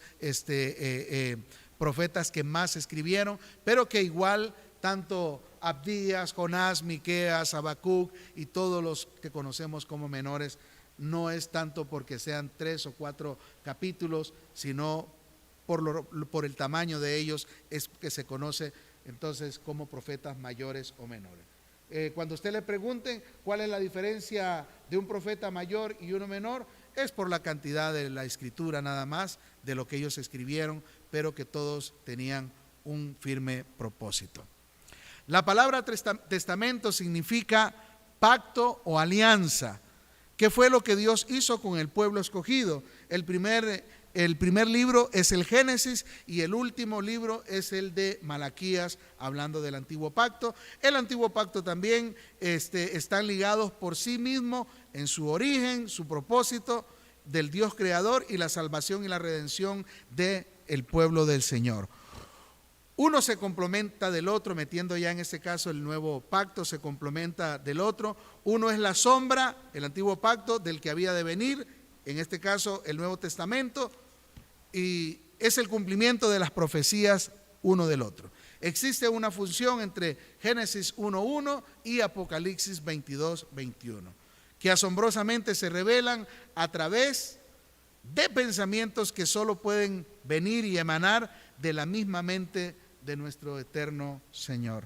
profetas que más escribieron, pero que igual tanto Abdías, Jonás, Miqueas, Habacuc y todos los que conocemos como menores, no es tanto porque sean 3 o 4 capítulos, sino por el tamaño de ellos es que se conoce entonces como profetas mayores o menores. Cuando usted le pregunten cuál es la diferencia de un profeta mayor y uno menor, es por la cantidad de la escritura nada más, de lo que ellos escribieron, pero que todos tenían un firme propósito. La palabra testamento significa pacto o alianza. ¿Qué fue lo que Dios hizo con el pueblo escogido? El primer libro es el Génesis, y el último libro es el de Malaquías, hablando del Antiguo Pacto. El Antiguo Pacto también están ligados por sí mismo en su origen, su propósito del Dios creador y la salvación y la redención del pueblo del Señor. Uno se complementa del otro, metiendo ya en este caso el nuevo pacto, se complementa del otro. Uno es la sombra, el antiguo pacto, del que había de venir, en este caso el Nuevo Testamento, y es el cumplimiento de las profecías uno del otro. Existe una función entre Génesis 1:1 y Apocalipsis 22:21, que asombrosamente se revelan a través de pensamientos que solo pueden venir y emanar de la misma mente de nuestro eterno Señor.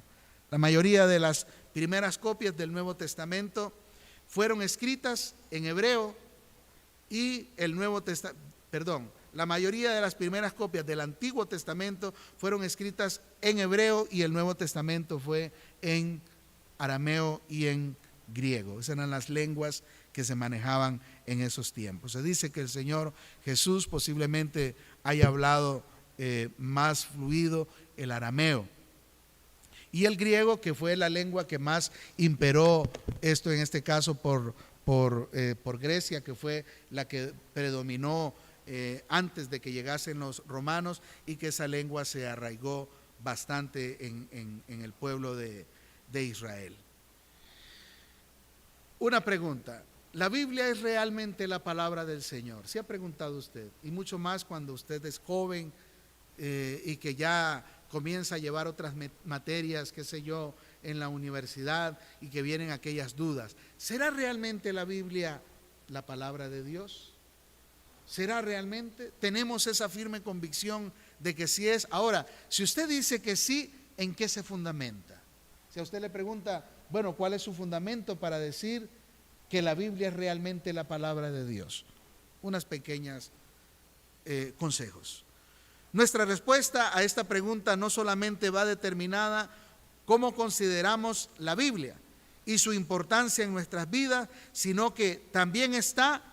La mayoría de las primeras copias del Nuevo Testamento fueron escritas en hebreo y la mayoría de las primeras copias del Antiguo Testamento fueron escritas en hebreo y el Nuevo Testamento fue en arameo y en griego. Esas eran las lenguas que se manejaban en esos tiempos. Se dice que el Señor Jesús posiblemente haya hablado más fluido el arameo y el griego, que fue la lengua que más imperó esto, en este caso por Grecia, que fue la que predominó antes de que llegasen los romanos, y que esa lengua se arraigó bastante en el pueblo de Israel. Una pregunta: ¿la Biblia es realmente la palabra del Señor? ¿Se ha preguntado usted? Y mucho más cuando usted es joven y que ya comienza a llevar otras materias, qué sé yo, en la universidad, y que vienen aquellas dudas. ¿Será realmente la Biblia la palabra de Dios? ¿Será realmente? ¿Tenemos esa firme convicción de que sí es? Ahora, si usted dice que sí, ¿en qué se fundamenta? Si a usted le pregunta, bueno, ¿cuál es su fundamento para decir que la Biblia es realmente la palabra de Dios? Unas pequeñas consejos. Nuestra respuesta a esta pregunta no solamente va determinada cómo consideramos la Biblia y su importancia en nuestras vidas, sino que también está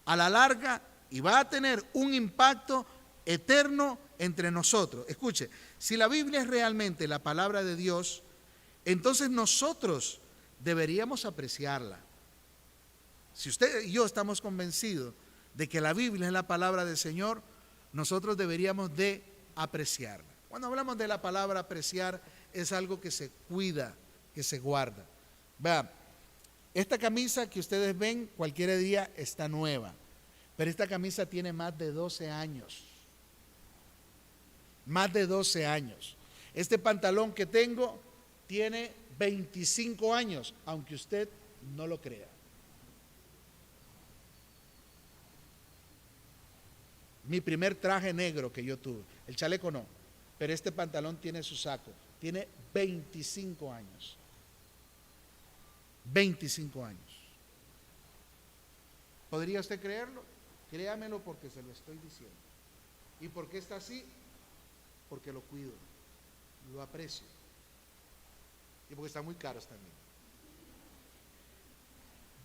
a la larga y va a tener un impacto eterno entre nosotros. Escuche, si la Biblia es realmente la palabra de Dios, entonces nosotros deberíamos apreciarla. Si usted y yo estamos convencidos de que la Biblia es la palabra del Señor, nosotros deberíamos de apreciarla. Cuando hablamos de la palabra apreciar, es algo que se cuida, que se guarda. Vean, esta camisa que ustedes ven cualquier día está nueva, pero esta camisa tiene más de 12 años. Más de 12 años. Este pantalón que tengo tiene 25 años, aunque usted no lo crea. Mi primer traje negro que yo tuve, el chaleco no, pero este pantalón tiene su saco, tiene 25 años. 25 años. ¿Podría usted creerlo? Créamelo, porque se lo estoy diciendo. ¿Y por qué está así? Porque lo cuido, lo aprecio, y porque están muy caros también.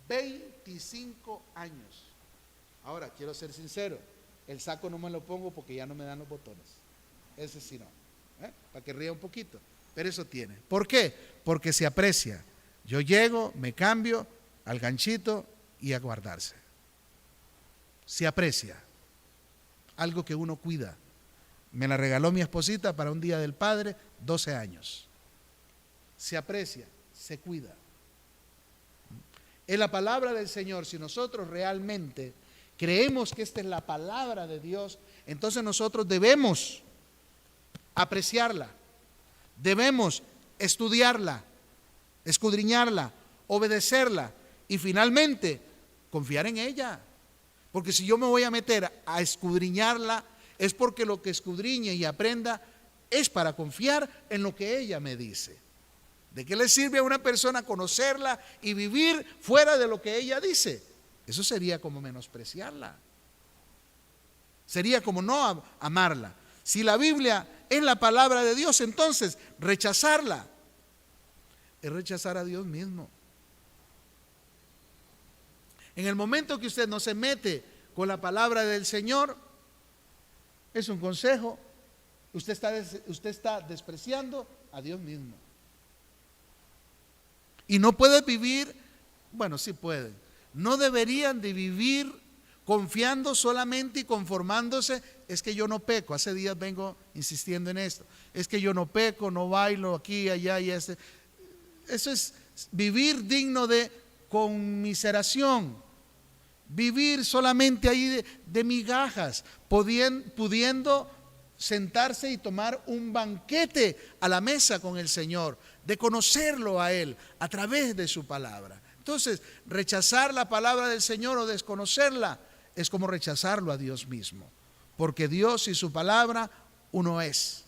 25 años. Ahora, quiero ser sincero, el saco no me lo pongo porque ya no me dan los botones. Ese sí no, para que ría un poquito. Pero eso tiene. ¿Por qué? Porque se aprecia. Yo llego, me cambio al ganchito y a guardarse. Se aprecia. Algo que uno cuida. Me la regaló mi esposita para un día del padre, 12 años. Se aprecia, se cuida. Es la palabra del Señor. Si nosotros realmente creemos que esta es la palabra de Dios, entonces nosotros debemos apreciarla, debemos estudiarla, escudriñarla, obedecerla y finalmente confiar en ella. Porque si yo me voy a meter a escudriñarla, es porque lo que escudriñe y aprenda es para confiar en lo que ella me dice. ¿De qué le sirve a una persona conocerla y vivir fuera de lo que ella dice? Eso sería como menospreciarla. Sería como no amarla. Si la Biblia es la palabra de Dios, entonces rechazarla es rechazar a Dios mismo. En el momento que usted no se mete con la palabra del Señor, es un consejo, usted está despreciando a Dios mismo. Y no puede vivir, bueno, sí pueden, no deberían de vivir confiando solamente y conformándose. Es que yo no peco, hace días vengo insistiendo en esto, es que yo no peco, no bailo aquí, allá y este. Eso es vivir digno de conmiseración, vivir solamente ahí de migajas, pudiendo sentarse y tomar un banquete a la mesa con el Señor, de conocerlo a Él a través de su palabra. Entonces, rechazar la palabra del Señor o desconocerla es como rechazarlo a Dios mismo, porque Dios y su palabra uno es.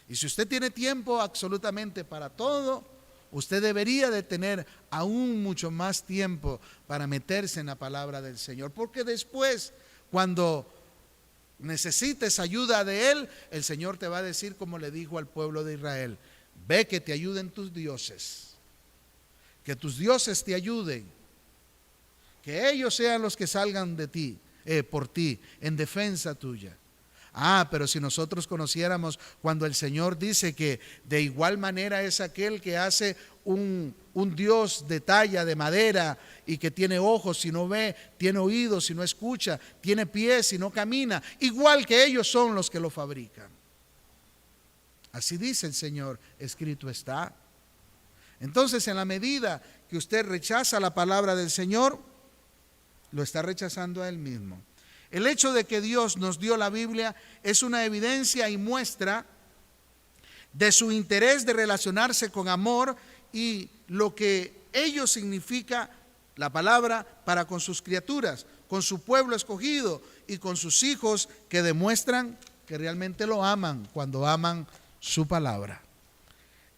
Y si usted tiene tiempo absolutamente para todo, usted debería de tener aún mucho más tiempo para meterse en la palabra del Señor, porque después, cuando necesites ayuda de Él, el Señor te va a decir como le dijo al pueblo de Israel: ve que te ayuden tus dioses, que tus dioses te ayuden, que ellos sean los que salgan de ti, por ti, en defensa tuya. Pero si nosotros conociéramos cuando el Señor dice que de igual manera es aquel que hace un Dios de talla de madera y que tiene ojos y no ve, tiene oídos y no escucha, tiene pies y no camina, igual que ellos son los que lo fabrican. Así dice el Señor, escrito está. Entonces, en la medida que usted rechaza la palabra del Señor, lo está rechazando a Él mismo. El hecho de que Dios nos dio la Biblia es una evidencia y muestra de su interés de relacionarse con amor y lo que ello significa, la palabra, para con sus criaturas, con su pueblo escogido y con sus hijos, que demuestran que realmente lo aman cuando aman su palabra.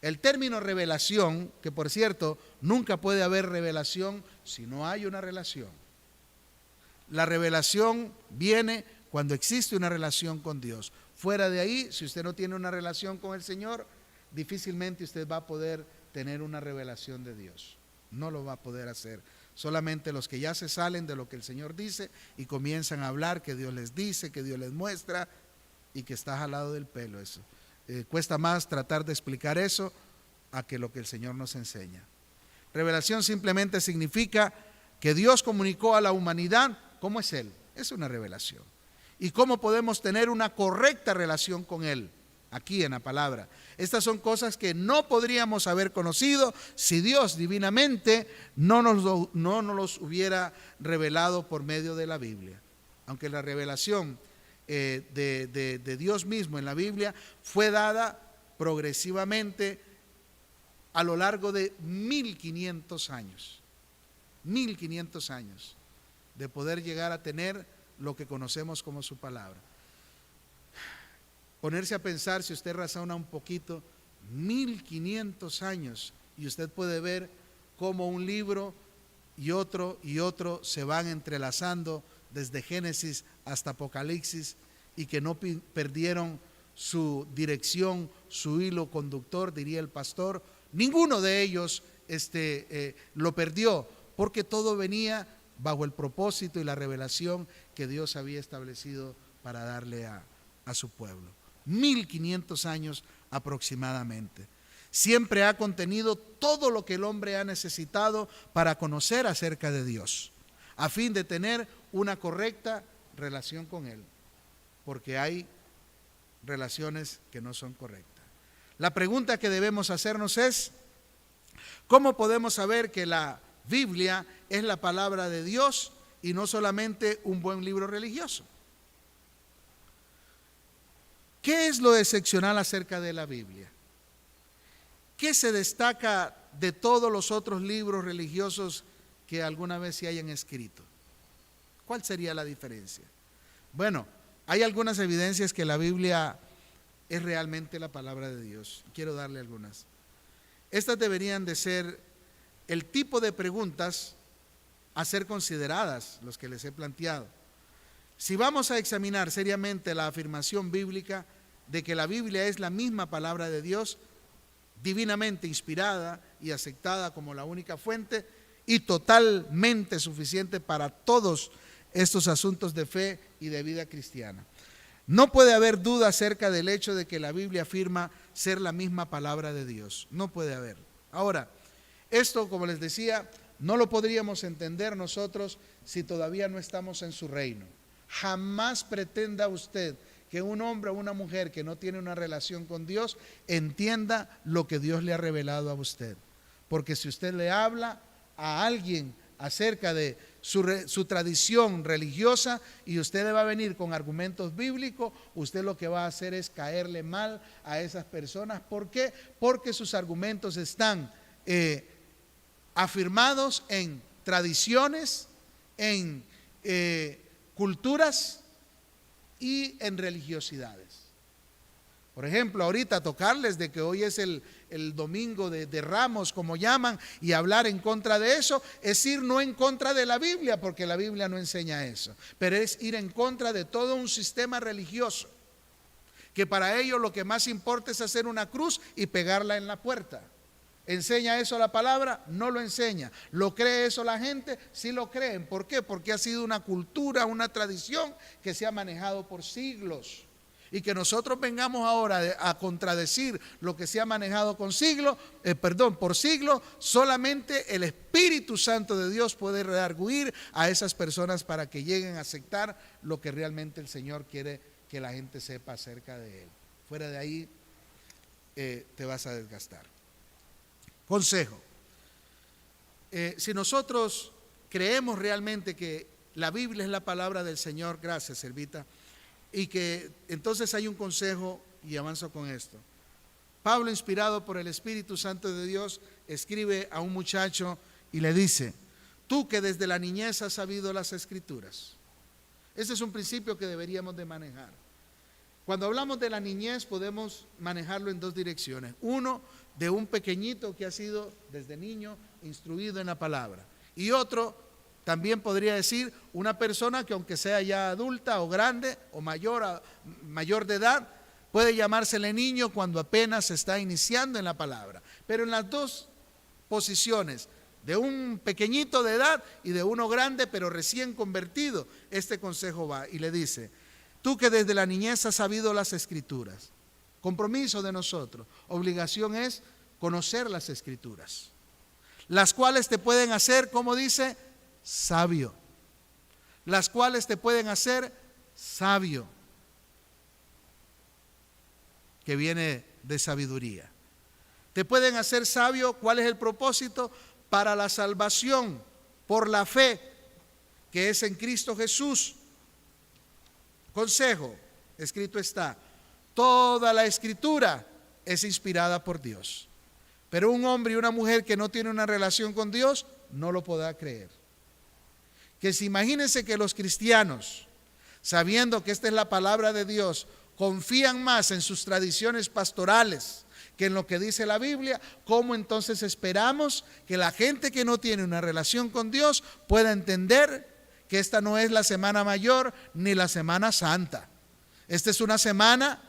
El término revelación, que por cierto, nunca puede haber revelación si no hay una relación. La revelación viene cuando existe una relación con Dios. Fuera de ahí, si usted no tiene una relación con el Señor, difícilmente usted va a poder tener una revelación de Dios. No lo va a poder hacer. Solamente los que ya se salen de lo que el Señor dice y comienzan a hablar que Dios les dice, que Dios les muestra y que está jalado del pelo eso. Cuesta más tratar de explicar eso a que lo que el Señor nos enseña. Revelación simplemente significa que Dios comunicó a la humanidad cómo es Él. Es una revelación. Y cómo podemos tener una correcta relación con Él, aquí en la palabra. Estas son cosas que no podríamos haber conocido si Dios divinamente no nos los hubiera revelado por medio de la Biblia. Aunque la revelación de Dios mismo en la Biblia fue dada progresivamente a lo largo de 1500 años. 1500 años de poder llegar a tener lo que conocemos como su palabra. Ponerse a pensar, si usted razona un poquito, 1500 años, y usted puede ver cómo un libro y otro se van entrelazando desde Génesis hasta Apocalipsis, y que no perdieron su dirección, su hilo conductor, diría el pastor. Ninguno de ellos lo perdió, porque todo venía bajo el propósito y la revelación que Dios había establecido para darle a su pueblo. 1500 años aproximadamente. Siempre ha contenido todo lo que el hombre ha necesitado para conocer acerca de Dios, a fin de tener una correcta relación con Él, porque hay relaciones que no son correctas. La pregunta que debemos hacernos es: ¿cómo podemos saber que la Biblia es la palabra de Dios y no solamente un buen libro religioso? ¿Qué es lo excepcional acerca de la Biblia? ¿Qué se destaca de todos los otros libros religiosos que alguna vez se hayan escrito? ¿Cuál sería la diferencia? Bueno, hay algunas evidencias que la Biblia es realmente la palabra de Dios. Quiero darle algunas. Estas deberían de ser el tipo de preguntas a ser consideradas, los que les he planteado. Si vamos a examinar seriamente la afirmación bíblica de que la Biblia es la misma palabra de Dios, divinamente inspirada y aceptada como la única fuente y totalmente suficiente para todos estos asuntos de fe y de vida cristiana, no puede haber duda acerca del hecho de que la Biblia afirma ser la misma palabra de Dios. No puede haber. Ahora, esto, como les decía, no lo podríamos entender nosotros si todavía no estamos en su reino. Jamás pretenda usted que un hombre o una mujer que no tiene una relación con Dios entienda lo que Dios le ha revelado a usted. Porque si usted le habla a alguien acerca de su tradición religiosa y usted le va a venir con argumentos bíblicos, usted lo que va a hacer es caerle mal a esas personas. ¿Por qué? Porque sus argumentos están afirmados en tradiciones, en culturas y en religiosidades. Por ejemplo, ahorita tocarles de que hoy es el domingo de Ramos, como llaman, y hablar en contra de eso, es ir no en contra de la Biblia, porque la Biblia no enseña eso, pero es ir en contra de todo un sistema religioso, que para ellos lo que más importa es hacer una cruz y pegarla en la puerta. ¿Enseña eso la palabra? No lo enseña. ¿Lo cree eso la gente? Sí lo creen. ¿Por qué? Porque ha sido una cultura, una tradición que se ha manejado por siglos. Y que nosotros vengamos ahora a contradecir lo que se ha manejado por siglos, solamente el Espíritu Santo de Dios puede redarguir a esas personas para que lleguen a aceptar lo que realmente el Señor quiere que la gente sepa acerca de Él. Fuera de ahí te vas a desgastar. Consejo. Si nosotros creemos realmente que la Biblia es la palabra del Señor, gracias, Servita, y que entonces hay un consejo, y avanzo con esto. Pablo, inspirado por el Espíritu Santo de Dios, escribe a un muchacho y le dice: tú que desde la niñez has sabido las Escrituras. Ese es un principio que deberíamos de manejar. Cuando hablamos de la niñez podemos manejarlo en dos direcciones. Uno, de un pequeñito que ha sido desde niño instruido en la palabra, y otro, también podría decir, una persona que aunque sea ya adulta o grande o mayor de edad, puede llamársele niño cuando apenas se está iniciando en la palabra. Pero en las dos posiciones, de un pequeñito de edad y de uno grande pero recién convertido, este consejo va y le dice: tú que desde la niñez has sabido las Escrituras. Compromiso de nosotros, obligación es conocer las Escrituras, las cuales te pueden hacer, como dice, sabio. Las cuales te pueden hacer sabio, que viene de sabiduría. Te pueden hacer sabio. ¿Cuál es el propósito? Para la salvación por la fe que es en Cristo Jesús. Consejo, escrito está: toda la Escritura es inspirada por Dios, pero un hombre y una mujer que no tienen una relación con Dios no lo podrá creer. Que si imagínense que los cristianos, sabiendo que esta es la palabra de Dios, confían más en sus tradiciones pastorales que en lo que dice la Biblia, ¿cómo entonces esperamos que la gente que no tiene una relación con Dios pueda entender que esta no es la Semana Mayor ni la Semana Santa? Esta es una semana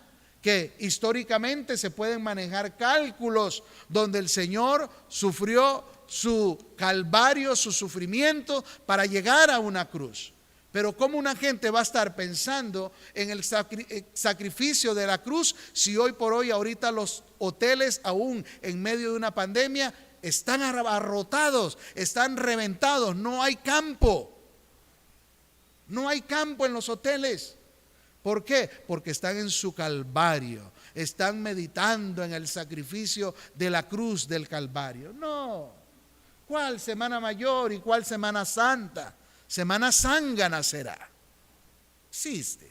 que históricamente se pueden manejar cálculos donde el Señor sufrió su calvario, su sufrimiento para llegar a una cruz. Pero ¿cómo una gente va a estar pensando en el sacrificio de la cruz si hoy por hoy ahorita los hoteles, aún en medio de una pandemia, están abarrotados, están reventados, no hay campo? No hay campo en los hoteles. ¿Por qué? Porque están en su calvario, están meditando en el sacrificio de la cruz del calvario. No. ¿Cuál Semana Mayor y cuál Semana Santa? Semana zángana será. Existe,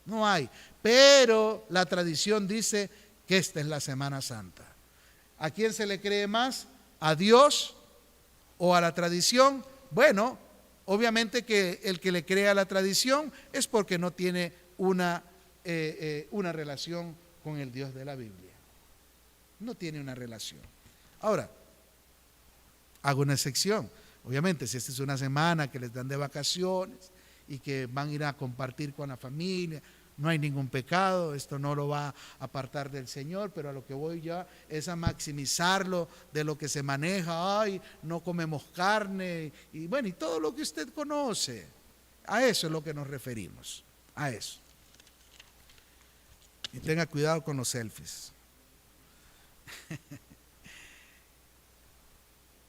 no hay. Pero la tradición dice que esta es la Semana Santa. ¿A quién se le cree más? ¿A Dios o a la tradición? Bueno, obviamente que el que le cree a la tradición es porque no tiene una relación con el Dios de la Biblia. No tiene una relación. Ahora, hago una excepción. Obviamente, si esta es una semana que les dan de vacaciones y que van a ir a compartir con la familia, no hay ningún pecado, esto no lo va a apartar del Señor, pero a lo que voy ya es a maximizarlo de lo que se maneja. Ay, no comemos carne, y bueno, y todo lo que usted conoce. A eso es lo que nos referimos, a eso. Y tenga cuidado con los selfies.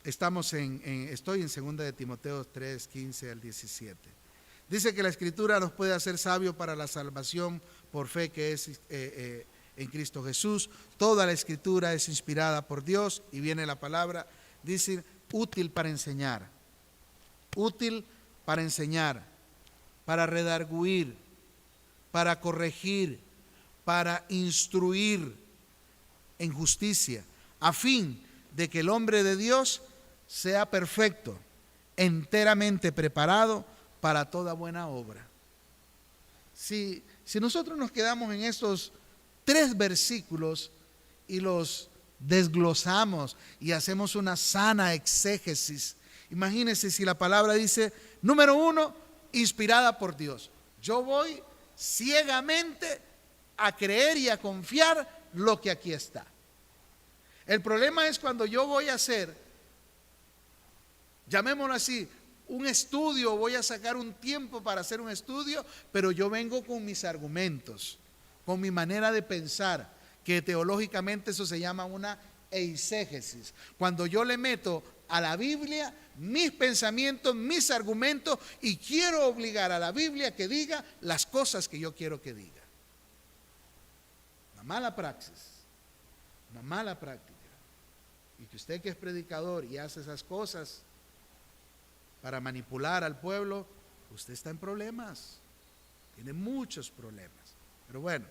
estoy en 2 de Timoteo 3, 15 al 17. Dice que la Escritura nos puede hacer sabios para la salvación por fe que es en Cristo Jesús. Toda la Escritura es inspirada por Dios, y viene la palabra, dice, útil para enseñar, para redarguir, para corregir, para instruir en justicia, a fin de que el hombre de Dios sea perfecto, enteramente preparado para toda buena obra. Si nosotros nos quedamos en estos 3 versículos y los desglosamos y hacemos una sana exégesis, imagínense si la palabra dice, número 1, inspirada por Dios. Yo voy ciegamente a creer y a confiar lo que aquí está. El problema es cuando yo voy a hacer, llamémoslo así, un estudio, voy a sacar un tiempo para hacer un estudio, pero yo vengo con mis argumentos, con mi manera de pensar, que teológicamente eso se llama una eisegesis. Cuando yo le meto a la Biblia mis pensamientos, mis argumentos, y quiero obligar a la Biblia que diga las cosas que yo quiero que diga. Una mala praxis, una mala práctica. Y que usted, que es predicador y hace esas cosas para manipular al pueblo, usted está en problemas, tiene muchos problemas. Pero bueno,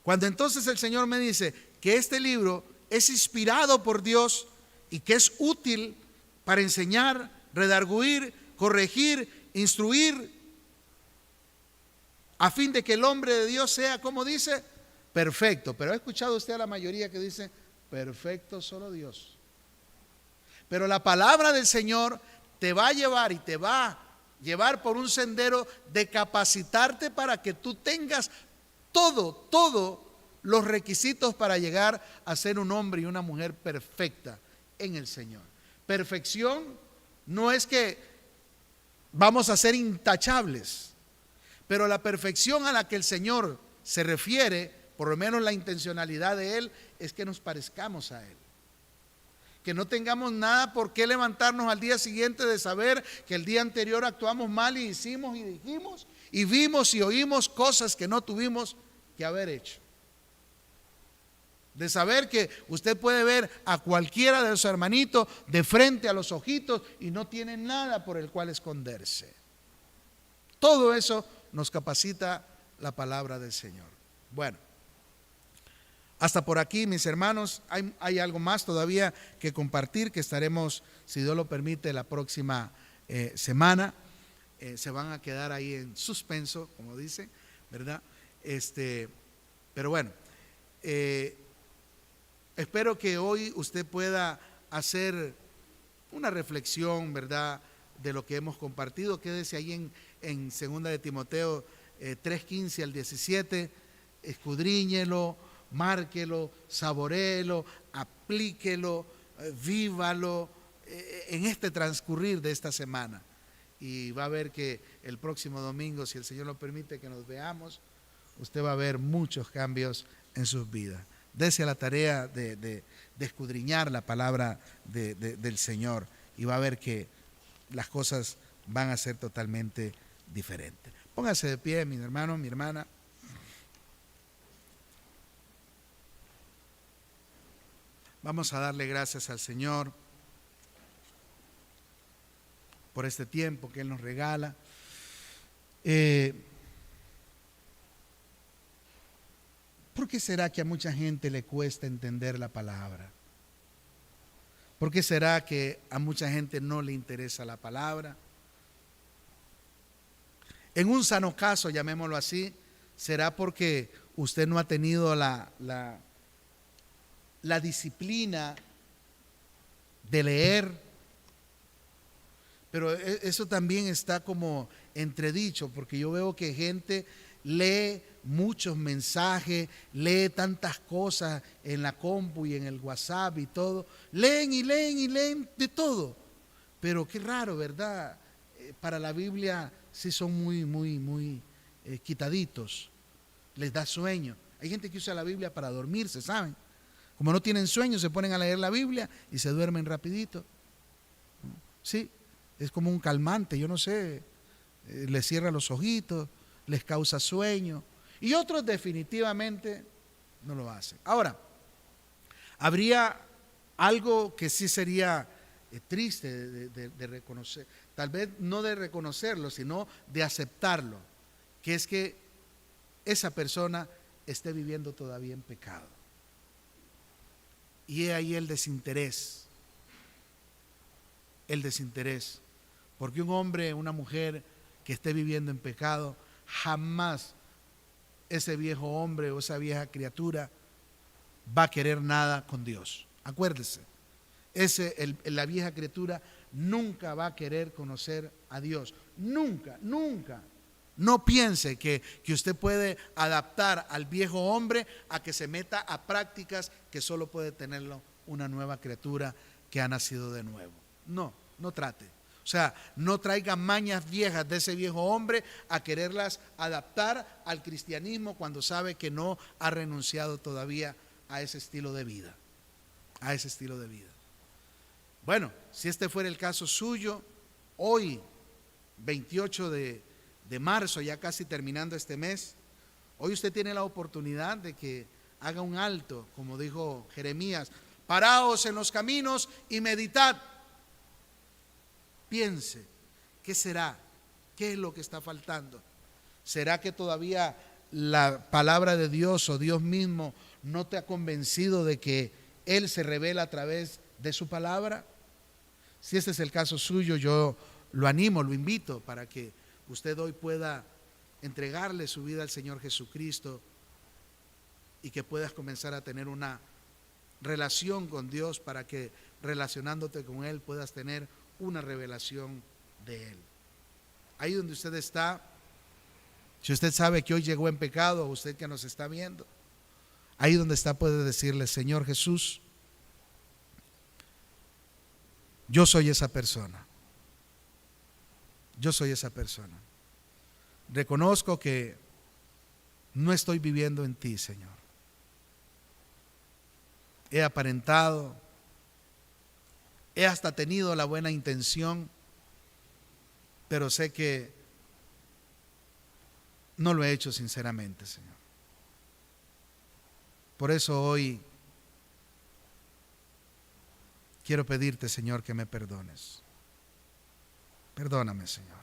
cuando entonces el Señor me dice que este libro es inspirado por Dios y que es útil para enseñar, redarguir, corregir, instruir, a fin de que el hombre de Dios sea, como dice, perfecto. Pero ¿ha escuchado usted a la mayoría que dice, perfecto solo Dios? Pero la palabra del Señor te va a llevar y te va a llevar por un sendero de capacitarte para que tú tengas todos los requisitos para llegar a ser un hombre y una mujer perfecta en el Señor. Perfección no es que vamos a ser intachables, pero la perfección a la que el Señor se refiere, por lo menos la intencionalidad de Él, es que nos parezcamos a Él. Que no tengamos nada por qué levantarnos al día siguiente de saber que el día anterior actuamos mal y hicimos y dijimos y vimos y oímos cosas que no tuvimos que haber hecho. De saber que usted puede ver a cualquiera de los hermanitos de frente a los ojitos y no tiene nada por el cual esconderse. Todo eso nos capacita la palabra del Señor. Bueno, hasta por aquí, mis hermanos. Hay algo más todavía que compartir, que estaremos, si Dios lo permite, la próxima semana. Se van a quedar ahí en suspenso, como dice, ¿verdad? Pero bueno, espero que hoy usted pueda hacer una reflexión, ¿verdad?, de lo que hemos compartido. Quédese ahí en 2 de Timoteo 3, 15 al 17, escudriñelo, márquelo, saboréelo, aplíquelo, vívalo en este transcurrir de esta semana. Y va a ver que el próximo domingo, si el Señor lo permite que nos veamos, usted va a ver muchos cambios en sus vidas. Dese a la tarea de escudriñar la palabra del Señor y va a ver que las cosas van a ser totalmente diferentes. Póngase de pie, mi hermano, mi hermana. Vamos a darle gracias al Señor por este tiempo que Él nos regala. ¿Por qué será que a mucha gente le cuesta entender la palabra? ¿Por qué será que a mucha gente no le interesa la palabra? En un sano caso, llamémoslo así, será porque usted no ha tenido la disciplina de leer, pero eso también está como entredicho, porque yo veo que gente lee muchos mensajes, lee tantas cosas en la compu y en el WhatsApp y todo, leen y leen y leen de todo, pero qué raro, ¿verdad? Para la Biblia sí son muy quitaditos, les da sueño. Hay gente que usa la Biblia para dormirse, ¿saben? Como no tienen sueño, se ponen a leer la Biblia y se duermen rapidito. Sí, es como un calmante, yo no sé, les cierra los ojitos, les causa sueño, y otros definitivamente no lo hacen. Ahora, habría algo que sí sería triste de reconocer, tal vez no de reconocerlo, sino de aceptarlo, que es que esa persona esté viviendo todavía en pecado. Y he ahí el desinterés, porque un hombre, una mujer que esté viviendo en pecado, jamás ese viejo hombre o esa vieja criatura va a querer nada con Dios. Acuérdese, la vieja criatura nunca va a querer conocer a Dios. Nunca, nunca. No piense que usted puede adaptar al viejo hombre a que se meta a prácticas que solo puede tenerlo una nueva criatura que ha nacido de nuevo. No, no trate. O sea, no traiga mañas viejas de ese viejo hombre a quererlas adaptar al cristianismo cuando sabe que no ha renunciado todavía a ese estilo de vida. A ese estilo de vida. Bueno, si este fuera el caso suyo, hoy, 28 de marzo, ya casi terminando este mes, hoy usted tiene la oportunidad de que haga un alto, como dijo Jeremías: paraos en los caminos y meditad. Piense, ¿qué será? ¿Qué es lo que está faltando? ¿Será que todavía la palabra de Dios o Dios mismo no te ha convencido de que Él se revela a través de su palabra? Si este es el caso suyo, yo lo animo, lo invito para que usted hoy pueda entregarle su vida al Señor Jesucristo y que puedas comenzar a tener una relación con Dios, para que relacionándote con Él puedas tener una revelación de Él. Ahí donde usted está, si usted sabe que hoy llegó en pecado, usted que nos está viendo, ahí donde está puede decirle: Señor Jesús, yo soy esa persona. Yo soy esa persona. Reconozco que no estoy viviendo en ti, Señor. He aparentado, he hasta tenido la buena intención, pero sé que no lo he hecho sinceramente, Señor. Por eso hoy quiero pedirte, Señor, que me perdones. Perdóname, Señor.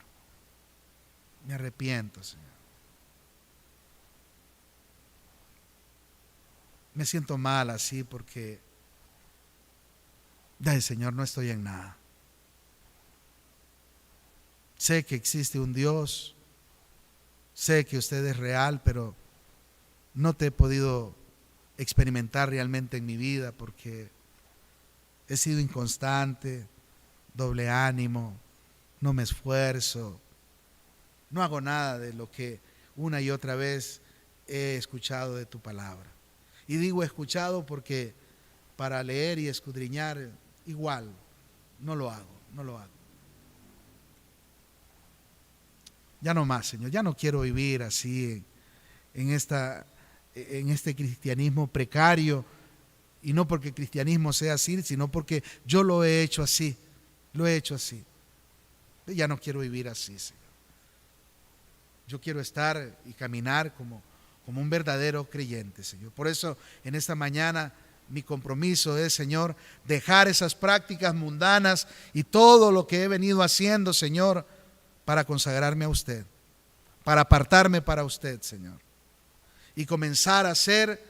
Me arrepiento, Señor. Me siento mal así porque, ay, Señor, no estoy en nada. Sé que existe un Dios, sé que usted es real, pero no te he podido experimentar realmente en mi vida porque he sido inconstante, doble ánimo, no me esfuerzo, no hago nada de lo que una y otra vez he escuchado de tu palabra. Y digo escuchado porque para leer y escudriñar igual no lo hago. Ya no más, Señor, ya no quiero vivir así en este cristianismo precario, y no porque el cristianismo sea así, sino porque yo lo he hecho así, Ya no quiero vivir así, Señor. Yo quiero estar y caminar como un verdadero creyente, Señor. Por eso en esta mañana mi compromiso es, Señor, dejar esas prácticas mundanas y todo lo que he venido haciendo, Señor, para consagrarme a usted, para apartarme para usted, Señor, y comenzar a hacer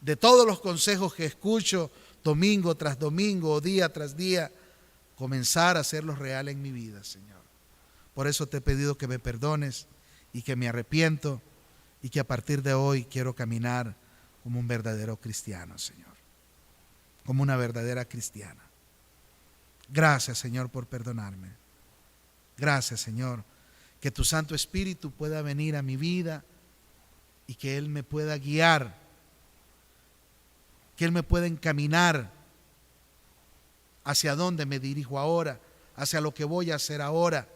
de todos los consejos que escucho domingo tras domingo o día tras día, comenzar a hacerlos real en mi vida, Señor. Por eso te he pedido que me perdones y que me arrepiento y que a partir de hoy quiero caminar como un verdadero cristiano, Señor, como una verdadera cristiana. Gracias, Señor, por perdonarme. Gracias, Señor, que tu Santo Espíritu pueda venir a mi vida y que Él me pueda guiar, que Él me pueda encaminar hacia dónde me dirijo ahora, hacia lo que voy a hacer ahora,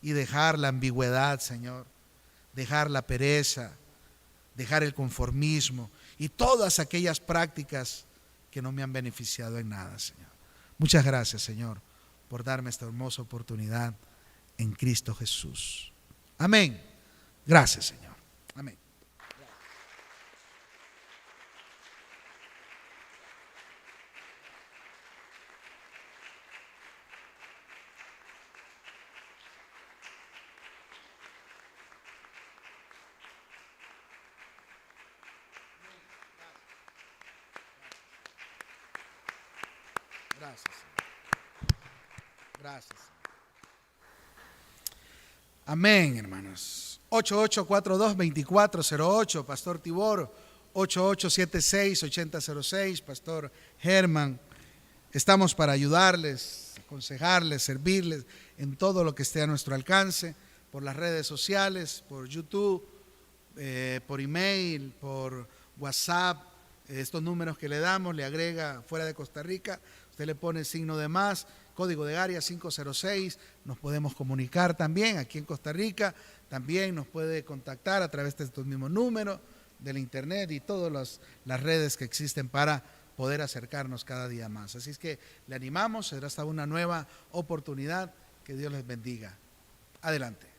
y dejar la ambigüedad, Señor, dejar la pereza, dejar el conformismo y todas aquellas prácticas que no me han beneficiado en nada, Señor. Muchas gracias, Señor, por darme esta hermosa oportunidad en Cristo Jesús. Amén. Gracias, Señor. Amén. Gracias, Señor. Gracias. Amén, hermanos. 8842-2408, Pastor Tibor. 8876-8006, Pastor Germán. Estamos para ayudarles, aconsejarles, servirles en todo lo que esté a nuestro alcance, por las redes sociales, por YouTube, por email, por WhatsApp. Estos números que le damos, le agrega fuera de Costa Rica, usted le pone el signo de más, código de área 506, nos podemos comunicar también aquí en Costa Rica, también nos puede contactar a través de estos mismos números, del internet y todas las redes que existen para poder acercarnos cada día más. Así es que le animamos, será hasta una nueva oportunidad, que Dios les bendiga. Adelante.